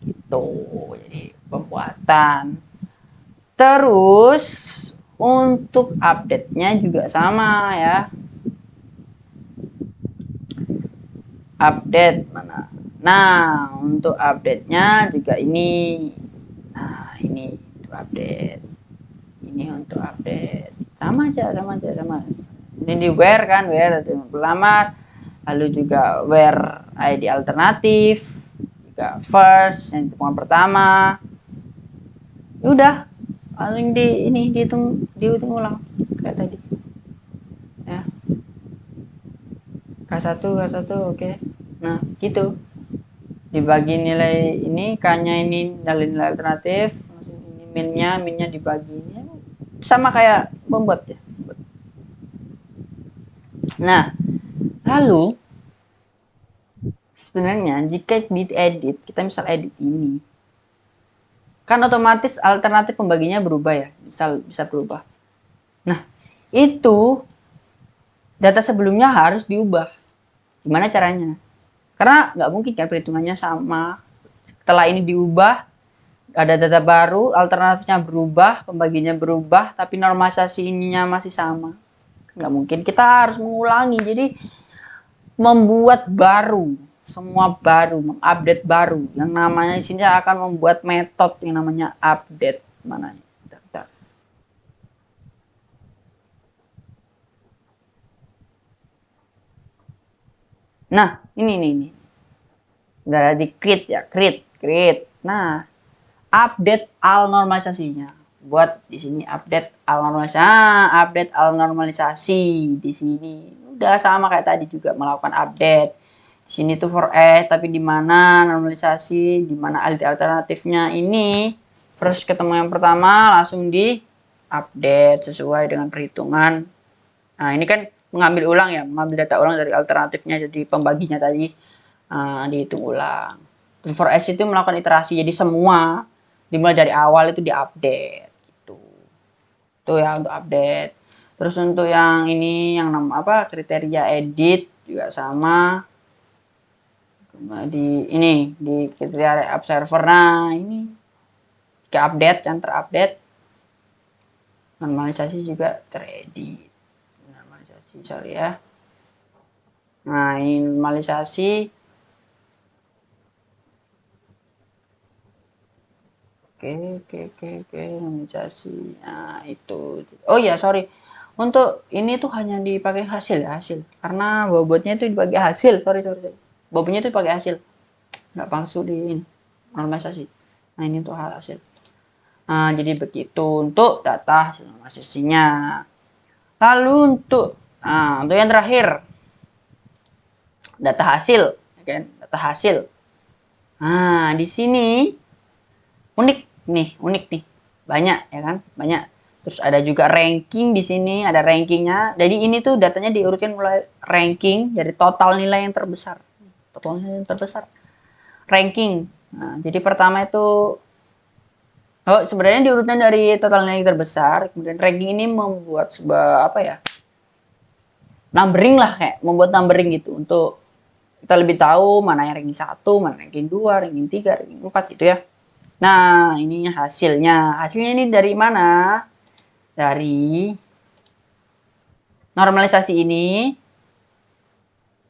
Gitu. Jadi pembuatan. Terus untuk update-nya juga sama ya. Update mana? Nah, untuk update-nya juga ini. Nah, ini untuk update. Ini untuk update. Sama aja. Ini di where kan, where pelamar. Lalu juga where ID alternatif. Juga first, yang hitungan pertama. Udah, paling dihitung ulang kayak tadi. Ya. K1 oke. Nah, gitu. Dibagi nilai ini, K-nya ini nilai alternatif, ini minnya dibagi. Sama kayak membuat ya. Nah, lalu sebenarnya jika diedit, kita misal edit ini, kan otomatis alternatif pembaginya berubah ya, bisa berubah. Nah, itu data sebelumnya harus diubah. Gimana caranya? Karena nggak mungkin kan perhitungannya sama. Setelah ini diubah, ada data baru, alternatifnya berubah, pembagiannya berubah, tapi normalisasi ininya masih sama. Nggak mungkin, kita harus mengulangi. Jadi membuat baru, semua baru, mengupdate baru. Yang namanya di sini akan membuat metode yang namanya update. Mana? Bentar. Nah, ini. Udah di create ya, create. Nah, update al normalisasinya. Buat di sini update al normalisasi di sini. Udah sama kayak tadi juga melakukan update. Di sini tuh for tapi di mana normalisasi, di mana alternatifnya ini first ketemu yang pertama langsung di update sesuai dengan perhitungan. Nah, ini kan mengambil ulang ya, mengambil data ulang dari alternatifnya jadi pembaginya tadi dihitung ulang. For S itu melakukan iterasi, jadi semua dimulai dari awal itu diupdate gitu. Itu ya untuk update. Terus untuk yang ini yang kriteria edit juga sama. Di kriteria observer. Nah, ini ke update yang terupdate. Normalisasi juga teredit. Normalisasi, sorry ya. Nah, ini normalisasi. Oke, normalisasi. Nah, itu. Oh iya, sorry. Untuk ini tuh hanya dipakai hasil. Karena bobotnya itu dipakai hasil. Sorry. Bobotnya itu dipakai hasil. Nggak palsu di ini. Normalisasi. Nah, ini untuk hasil. Nah, jadi begitu untuk data hasil normalisasinya. Lalu untuk yang terakhir. Data hasil. Kan? Data hasil. Nah, di sini unik nih, banyak ya kan, banyak. Terus ada juga ranking di sini, ada rankingnya. Jadi ini tuh datanya diurutkan mulai ranking dari total nilai yang terbesar, ranking. Nah, jadi pertama itu sebenarnya diurutkan dari total nilai yang terbesar, kemudian ranking ini membuat sebuah numbering lah, kayak membuat numbering gitu untuk kita lebih tahu mana yang ranking 1, mana ranking 2, ranking 3, ranking 4 gitu ya. Nah, ini hasilnya. Hasilnya ini dari mana? Dari normalisasi ini.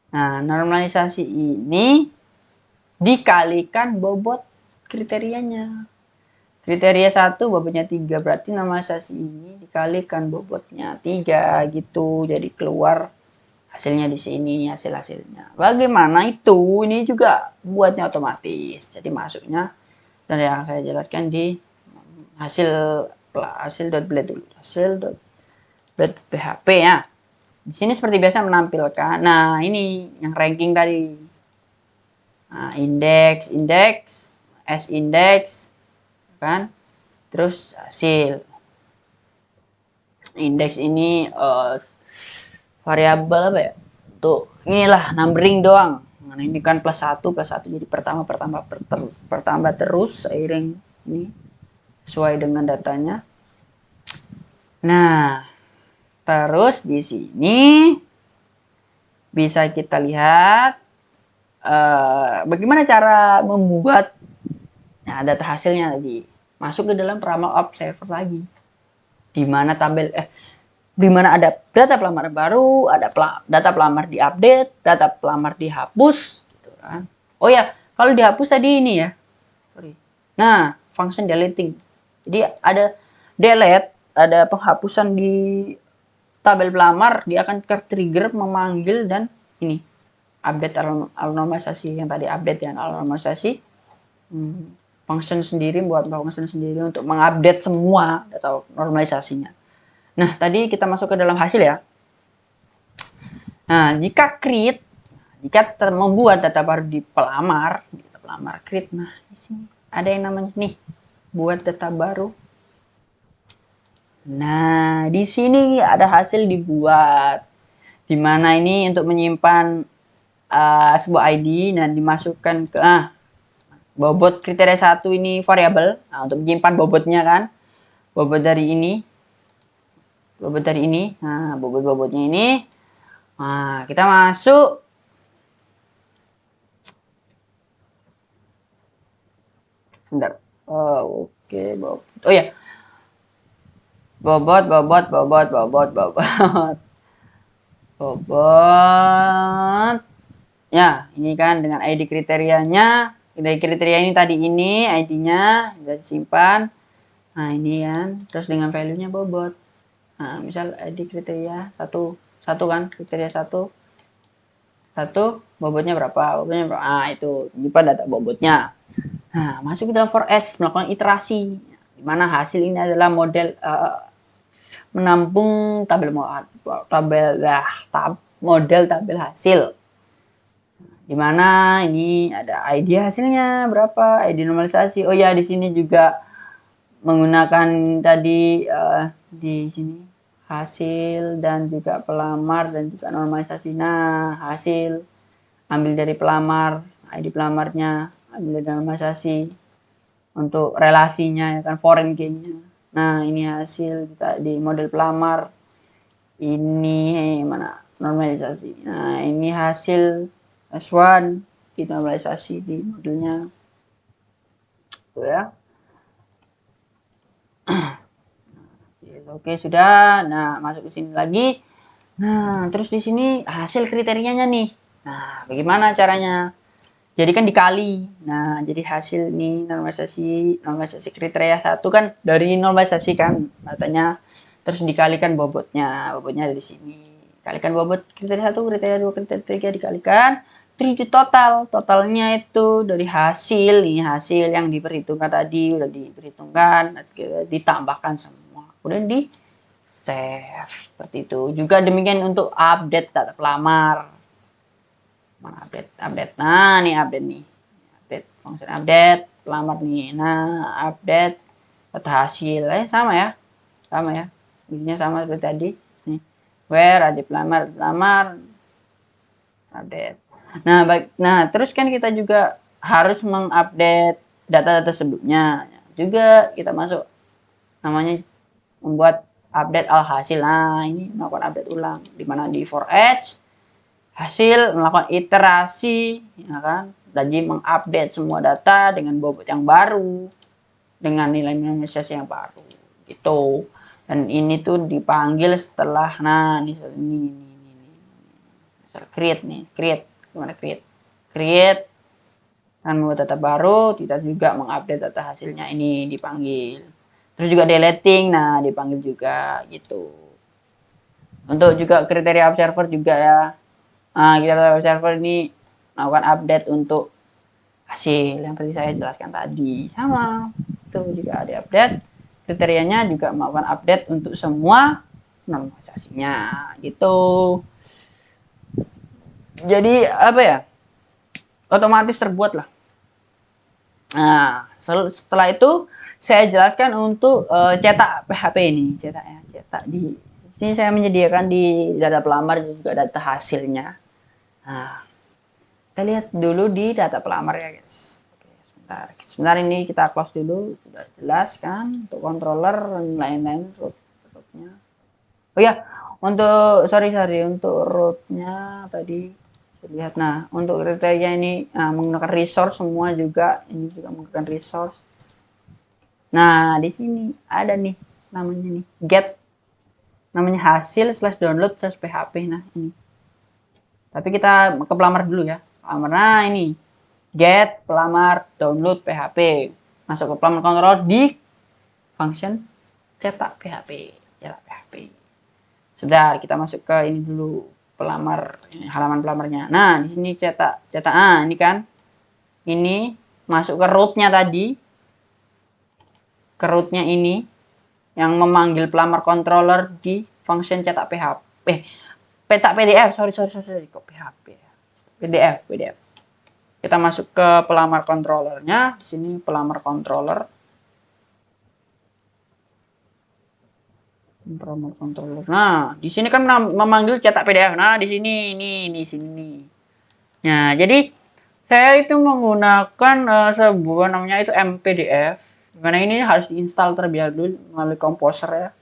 Nah, normalisasi ini dikalikan bobot kriterianya. Kriteria 1 bobotnya 3, berarti normalisasi ini dikalikan bobotnya 3 gitu. Jadi keluar hasilnya di sini, hasilnya. Bagaimana itu? Ini juga buatnya otomatis. Jadi masuknya dan yang saya jelaskan di hasil.blade dulu. Hasil.blade PHP ya. Di sini seperti biasa menampilkan. Nah, ini yang ranking tadi. Nah, indeks, S-index, kan? Terus hasil. Indeks ini variabel apa ya? Tuh, inilah numbering doang. Nah, ini kan plus 1 jadi pertambah terus seiring ini sesuai dengan datanya. Nah, terus di sini bisa kita lihat bagaimana cara membuat data hasilnya tadi masuk ke dalam Ramal Observer lagi, di mana ada data pelamar baru, ada data pelamar diupdate, data pelamar dihapus, gitu kan. Oh ya, kalau dihapus tadi ini ya, sorry. Nah, function deleting. Jadi ada delete, ada penghapusan di tabel pelamar, dia akan trigger memanggil dan ini update normalisasi yang tadi update ya, normalisasi. Function sendiri, buat function sendiri untuk mengupdate semua data normalisasinya. Nah, tadi kita masuk ke dalam hasil ya. Nah, jika membuat data baru di pelamar create. Nah, di sini ada yang namanya nih, buat data baru. Nah, di sini ada hasil dibuat. Dimana ini untuk menyimpan sebuah ID dan dimasukkan ke bobot kriteria 1 ini variabel. Nah, untuk menyimpan bobotnya kan. Bobot dari ini. Nah, bobotnya ini. Nah, kita masuk. Bentar. Oh, oke, bobot. Oh ya. Bobot. Ya, ini kan dengan ID kriterianya. Dari kriteria ini tadi ini ID-nya sudah disimpan. Nah, ini kan, terus dengan value-nya bobot. Nah, misal ID kriteria 1 kan, kriteria 1 bobotnya berapa? Nah, itu nyimpan data bobotnya. Nah, masuk ke dalam for each, melakukan iterasi. Di mana hasil ini adalah model menampung model tabel hasil. Dimana ini ada ID hasilnya berapa, ID normalisasi. Oh ya, di sini juga menggunakan tadi di sini hasil dan juga pelamar dan juga normalisasi. Nah, hasil ambil dari pelamar, ID pelamarnya, ambil dari normalisasi untuk relasinya ya kan, foreign key-nya. Nah, ini hasil kita di model pelamar. Ini mana normalisasi. Nah, ini hasil S1 kita normalisasi di modelnya. Tuh ya. Oke, sudah. Nah, masuk ke sini lagi. Nah, terus di sini hasil kriterianya nih. Nah, bagaimana caranya? Jadi kan dikali. Nah, jadi hasil nih normalisasi kriteria 1 kan dari normalisasi kan katanya, terus dikalikan bobotnya. Bobotnya dari sini. Kalikan bobot kriteria 1, kriteria 2, kriteria 3 dikalikan. Terus di totalnya itu dari hasil, ini hasil yang diperhitungkan tadi udah diperhitungkan, ditambahkan semua, kemudian di save seperti itu. Juga demikian untuk update data pelamar. Mana update? Nah, nih update fungsi update pelamar nih. Nah, update data hasil sama ya, isinya sama seperti tadi. Nih, where ada pelamar update. Nah, terus kan kita juga harus mengupdate data-data sebelumnya. Juga kita masuk namanya membuat update alhasil. Nah, ini melakukan update ulang, di mana di for each hasil melakukan iterasi, ya kan? Jadi mengupdate semua data dengan bobot yang baru, dengan nilai normalisasi yang baru, gitu. Dan ini tuh dipanggil setelah, nah ini create nih, create, gimana create dan membuat data baru, kita juga mengupdate data hasilnya, ini dipanggil. Terus juga deleting, nah dipanggil juga, gitu. Untuk juga kriteria observer juga ya. Nah, kriteria observer ini melakukan update untuk hasil yang tadi saya jelaskan tadi. Sama, itu juga ada update. Kriterianya juga melakukan update untuk semua normalisasinya, gitu. Jadi apa ya? Otomatis terbuat lah. Nah, setelah itu saya jelaskan untuk cetak PHP ini, cetak di sini saya menyediakan di data pelamar juga data hasilnya. Nah, kita lihat dulu di data pelamar ya guys. Oke, sebentar ini kita close dulu, sudah jelas kan untuk controller dan lain-lain rootnya. Oh ya, untuk sorry untuk rootnya tadi lihat. Nah, untuk kriteria ini menggunakan resource semua juga, ini juga menggunakan resource. Nah, di sini ada nih namanya nih get, namanya hasil slash download slash php. Nah, ini tapi kita ke pelamar dulu ya, pelamar. Nah, ini get pelamar download php, masuk ke pelamar controller di function cetak php. Sudah, kita masuk ke ini dulu, pelamar, ini halaman pelamarnya. Nah, di sini cetak ini kan, ini masuk ke rootnya tadi, ke rootnya ini yang memanggil pelamar controller di function cetak php, cetak pdf, sorry kok php ya, pdf. Kita masuk ke pelamar controllernya, di sini pelamar controller. Nah, di sini kan memanggil cetak PDF. Nah, di sini di sini. Nah, jadi saya itu menggunakan sebuah namanya itu mpdf. Dimana ini harus diinstal terlebih dahulu melalui Composer ya.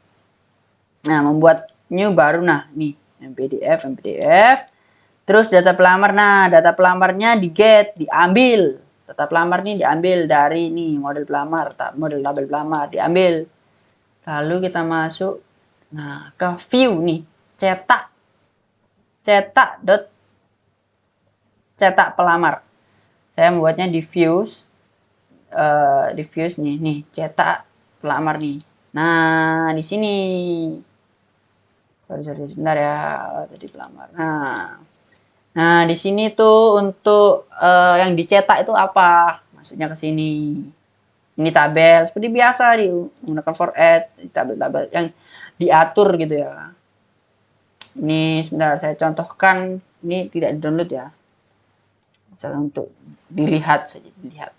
Nah, membuat new baru. Nah, nih mpdf. Terus data pelamar. Nah, data pelamarnya di get, diambil. Data pelamar ini diambil dari nih model pelamar, model tabel pelamar diambil. Lalu kita masuk ke view nih, cetak pelamar. Saya membuatnya di views, nih cetak pelamar nih. Nah, di sini sorry sebentar ya, tadi pelamar. Nah di sini tuh untuk yang dicetak itu apa? Maksudnya ke sini. Ini tabel seperti biasa menggunakan for add, tabel-tabel yang diatur gitu ya. Ini sebentar saya contohkan, ini tidak di-download ya. Misalnya untuk dilihat saja, dilihat.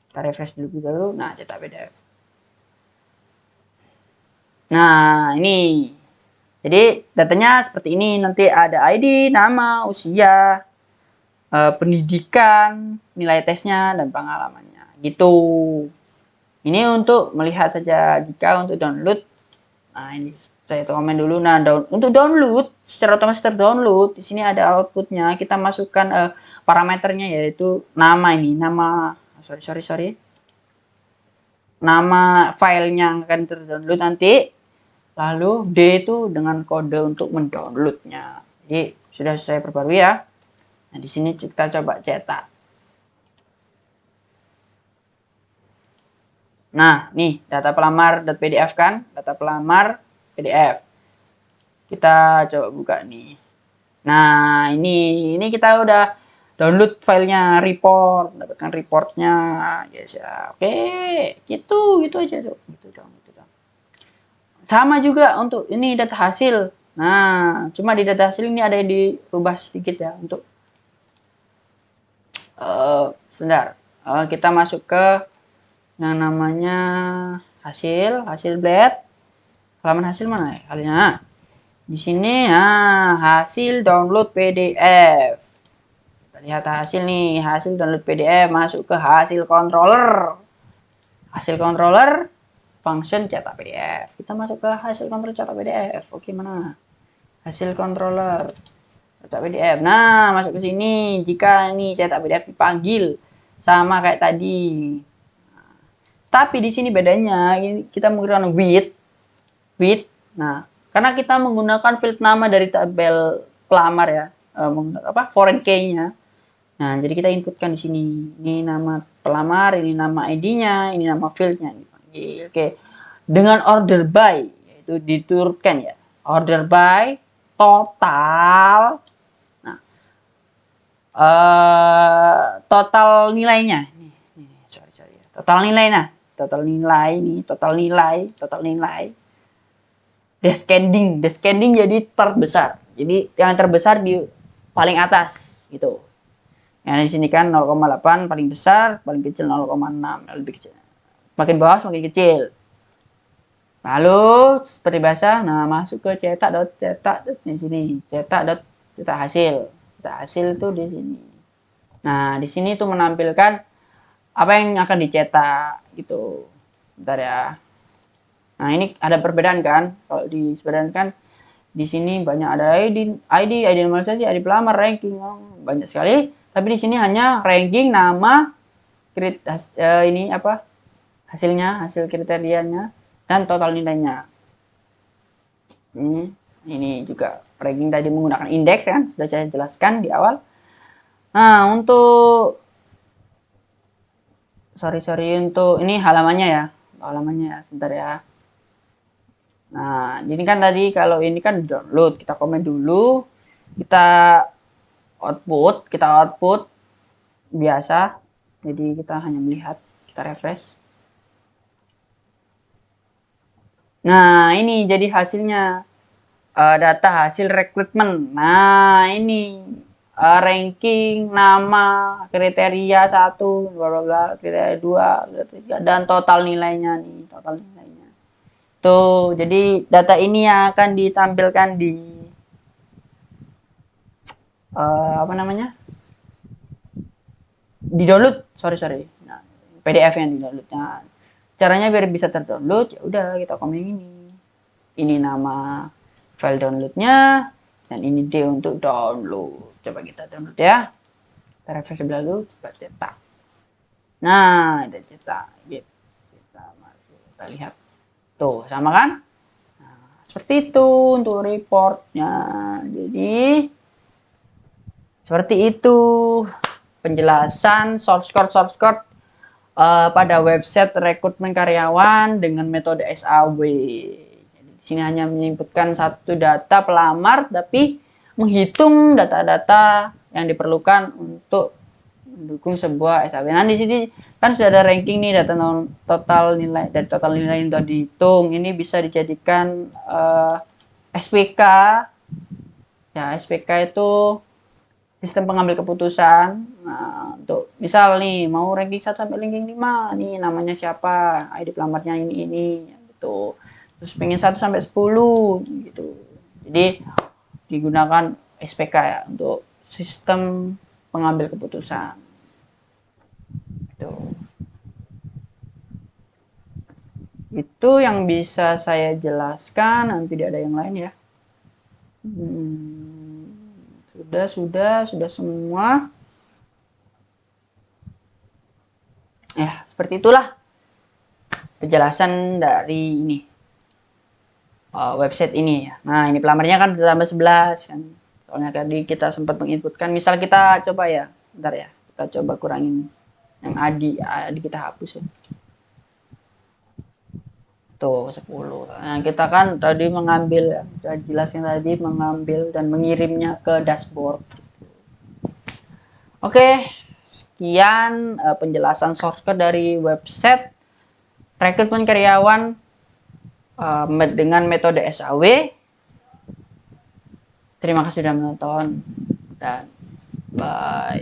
Kita refresh dulu. Nah, cetak PDF. Nah, ini. Jadi datanya seperti ini, nanti ada ID, nama, usia, pendidikan, nilai tesnya dan pengalamannya. Gitu. Ini untuk melihat saja. Jika untuk download, nah ini saya komen dulu. Nah, untuk download secara otomatis terdownload, di sini ada outputnya. Kita masukkan parameternya yaitu nama ini, nama sorry. Nama filenya yang akan terdownload nanti. Lalu D itu dengan kode untuk mendownloadnya. Jadi sudah saya perbarui ya. Nah, di sini kita coba cetak. Nah, nih data pelamar.pdf kan, data pelamar PDF. Kita coba buka nih. Nah, ini kita udah download filenya, report, dapatkan reportnya, yes ya. Oke, gitu aja tuh. Gitu dong. Sama juga untuk ini data hasil. Nah, cuma di data hasil ini ada yang dirubah sedikit ya untuk sebentar. Kita masuk ke yang namanya hasil blade. Halaman hasil mana ya? Kalian di sini hasil download PDF. Kita lihat hasil nih, hasil download PDF masuk ke hasil controller. Hasil controller function cetak PDF. Kita masuk ke hasil kontrol cetak PDF. Oke, mana? Hasil controller cetak PDF. Nah, masuk ke sini. Jika ini cetak PDF dipanggil sama kayak tadi. Tapi di sini bedanya kita menggunakan with. Nah, karena kita menggunakan field nama dari tabel pelamar ya, foreign key-nya. Nah, jadi kita inputkan di sini. Ini nama pelamar, ini nama ID-nya, ini nama field-nya. Oke. Dengan order by, yaitu diturutkan ya. Order by total. Nah, total nilainya. Sorry. Total nilainya. Total nilai. Descending jadi terbesar. Jadi yang terbesar di paling atas gitu. Nah, di sini kan 0,8 paling besar, paling kecil 0,6, lebih kecil. Makin bawah semakin kecil. Lalu seperti biasa, nah masuk ke cetak di sini. Cetak hasil. Cetak hasil itu di sini. Nah, di sini tuh menampilkan apa yang akan dicetak gitu. Bentar ya. Nah, ini ada perbedaan kan? Kalau disebedakan di sini banyak ada ID normalisasi, ID pelamar, ranking, banyak sekali. Tapi di sini hanya ranking, nama, hasil kriterianya, dan total nilainya. Ini juga ranking tadi menggunakan indeks kan, sudah saya jelaskan di awal. Nah, untuk untuk ini halamannya ya, sebentar ya. Nah, ini kan tadi kalau ini kan download, kita komen dulu, kita output biasa. Jadi kita hanya melihat, kita refresh. Nah, ini jadi hasilnya, data hasil rekrutmen. Nah, ini ranking, nama, kriteria 1, kriteria 2, kriteria 3, dan total nilainya nih, Tuh, jadi data ini yang akan ditampilkan di di download, sorry. Nah, PDF yang di download. Nah, caranya biar bisa terdownload, ya udah kita komen ini. Ini nama file downloadnya, dan ini D untuk download. Coba kita download ya. Kita refresh dulu, coba cetak. Nah, ada cetak. Kita lihat. Tuh, sama kan? Nah, seperti itu untuk reportnya. Jadi, seperti itu penjelasan source code pada website rekrutmen karyawan dengan metode SAW. Jadi, di sini hanya menyebutkan satu data pelamar, tapi menghitung data-data yang diperlukan untuk mendukung sebuah SAW. Nah, di sini kan sudah ada ranking nih, data total nilai, dari total nilai yang sudah dihitung. Ini bisa dijadikan SPK. Ya, SPK itu sistem pengambil keputusan. Nah, untuk misal nih mau ranking 1 sampai ranking 5, nih namanya siapa, ID pelamarnya ini gitu. Terus pengen 1 sampai 10 gitu. Jadi digunakan SPK ya untuk sistem pengambil keputusan. Itu yang bisa saya jelaskan, tidak ada yang lain ya. Sudah semua. Ya, seperti itulah penjelasan dari ini website ini ya. Nah, ini pelamarnya kan tambah 11 kan. Soalnya tadi kita sempat menginputkan, misal kita coba ya, bentar ya, kita coba kurangin yang adi kita hapus ya. Tuh 10. Nah, kita kan tadi mengambil, saya jelaskan tadi, mengambil dan mengirimnya ke dashboard. Oke, sekian penjelasan shortcut dari website rekrutmen karyawan dengan metode SAW. Terima kasih sudah menonton dan bye.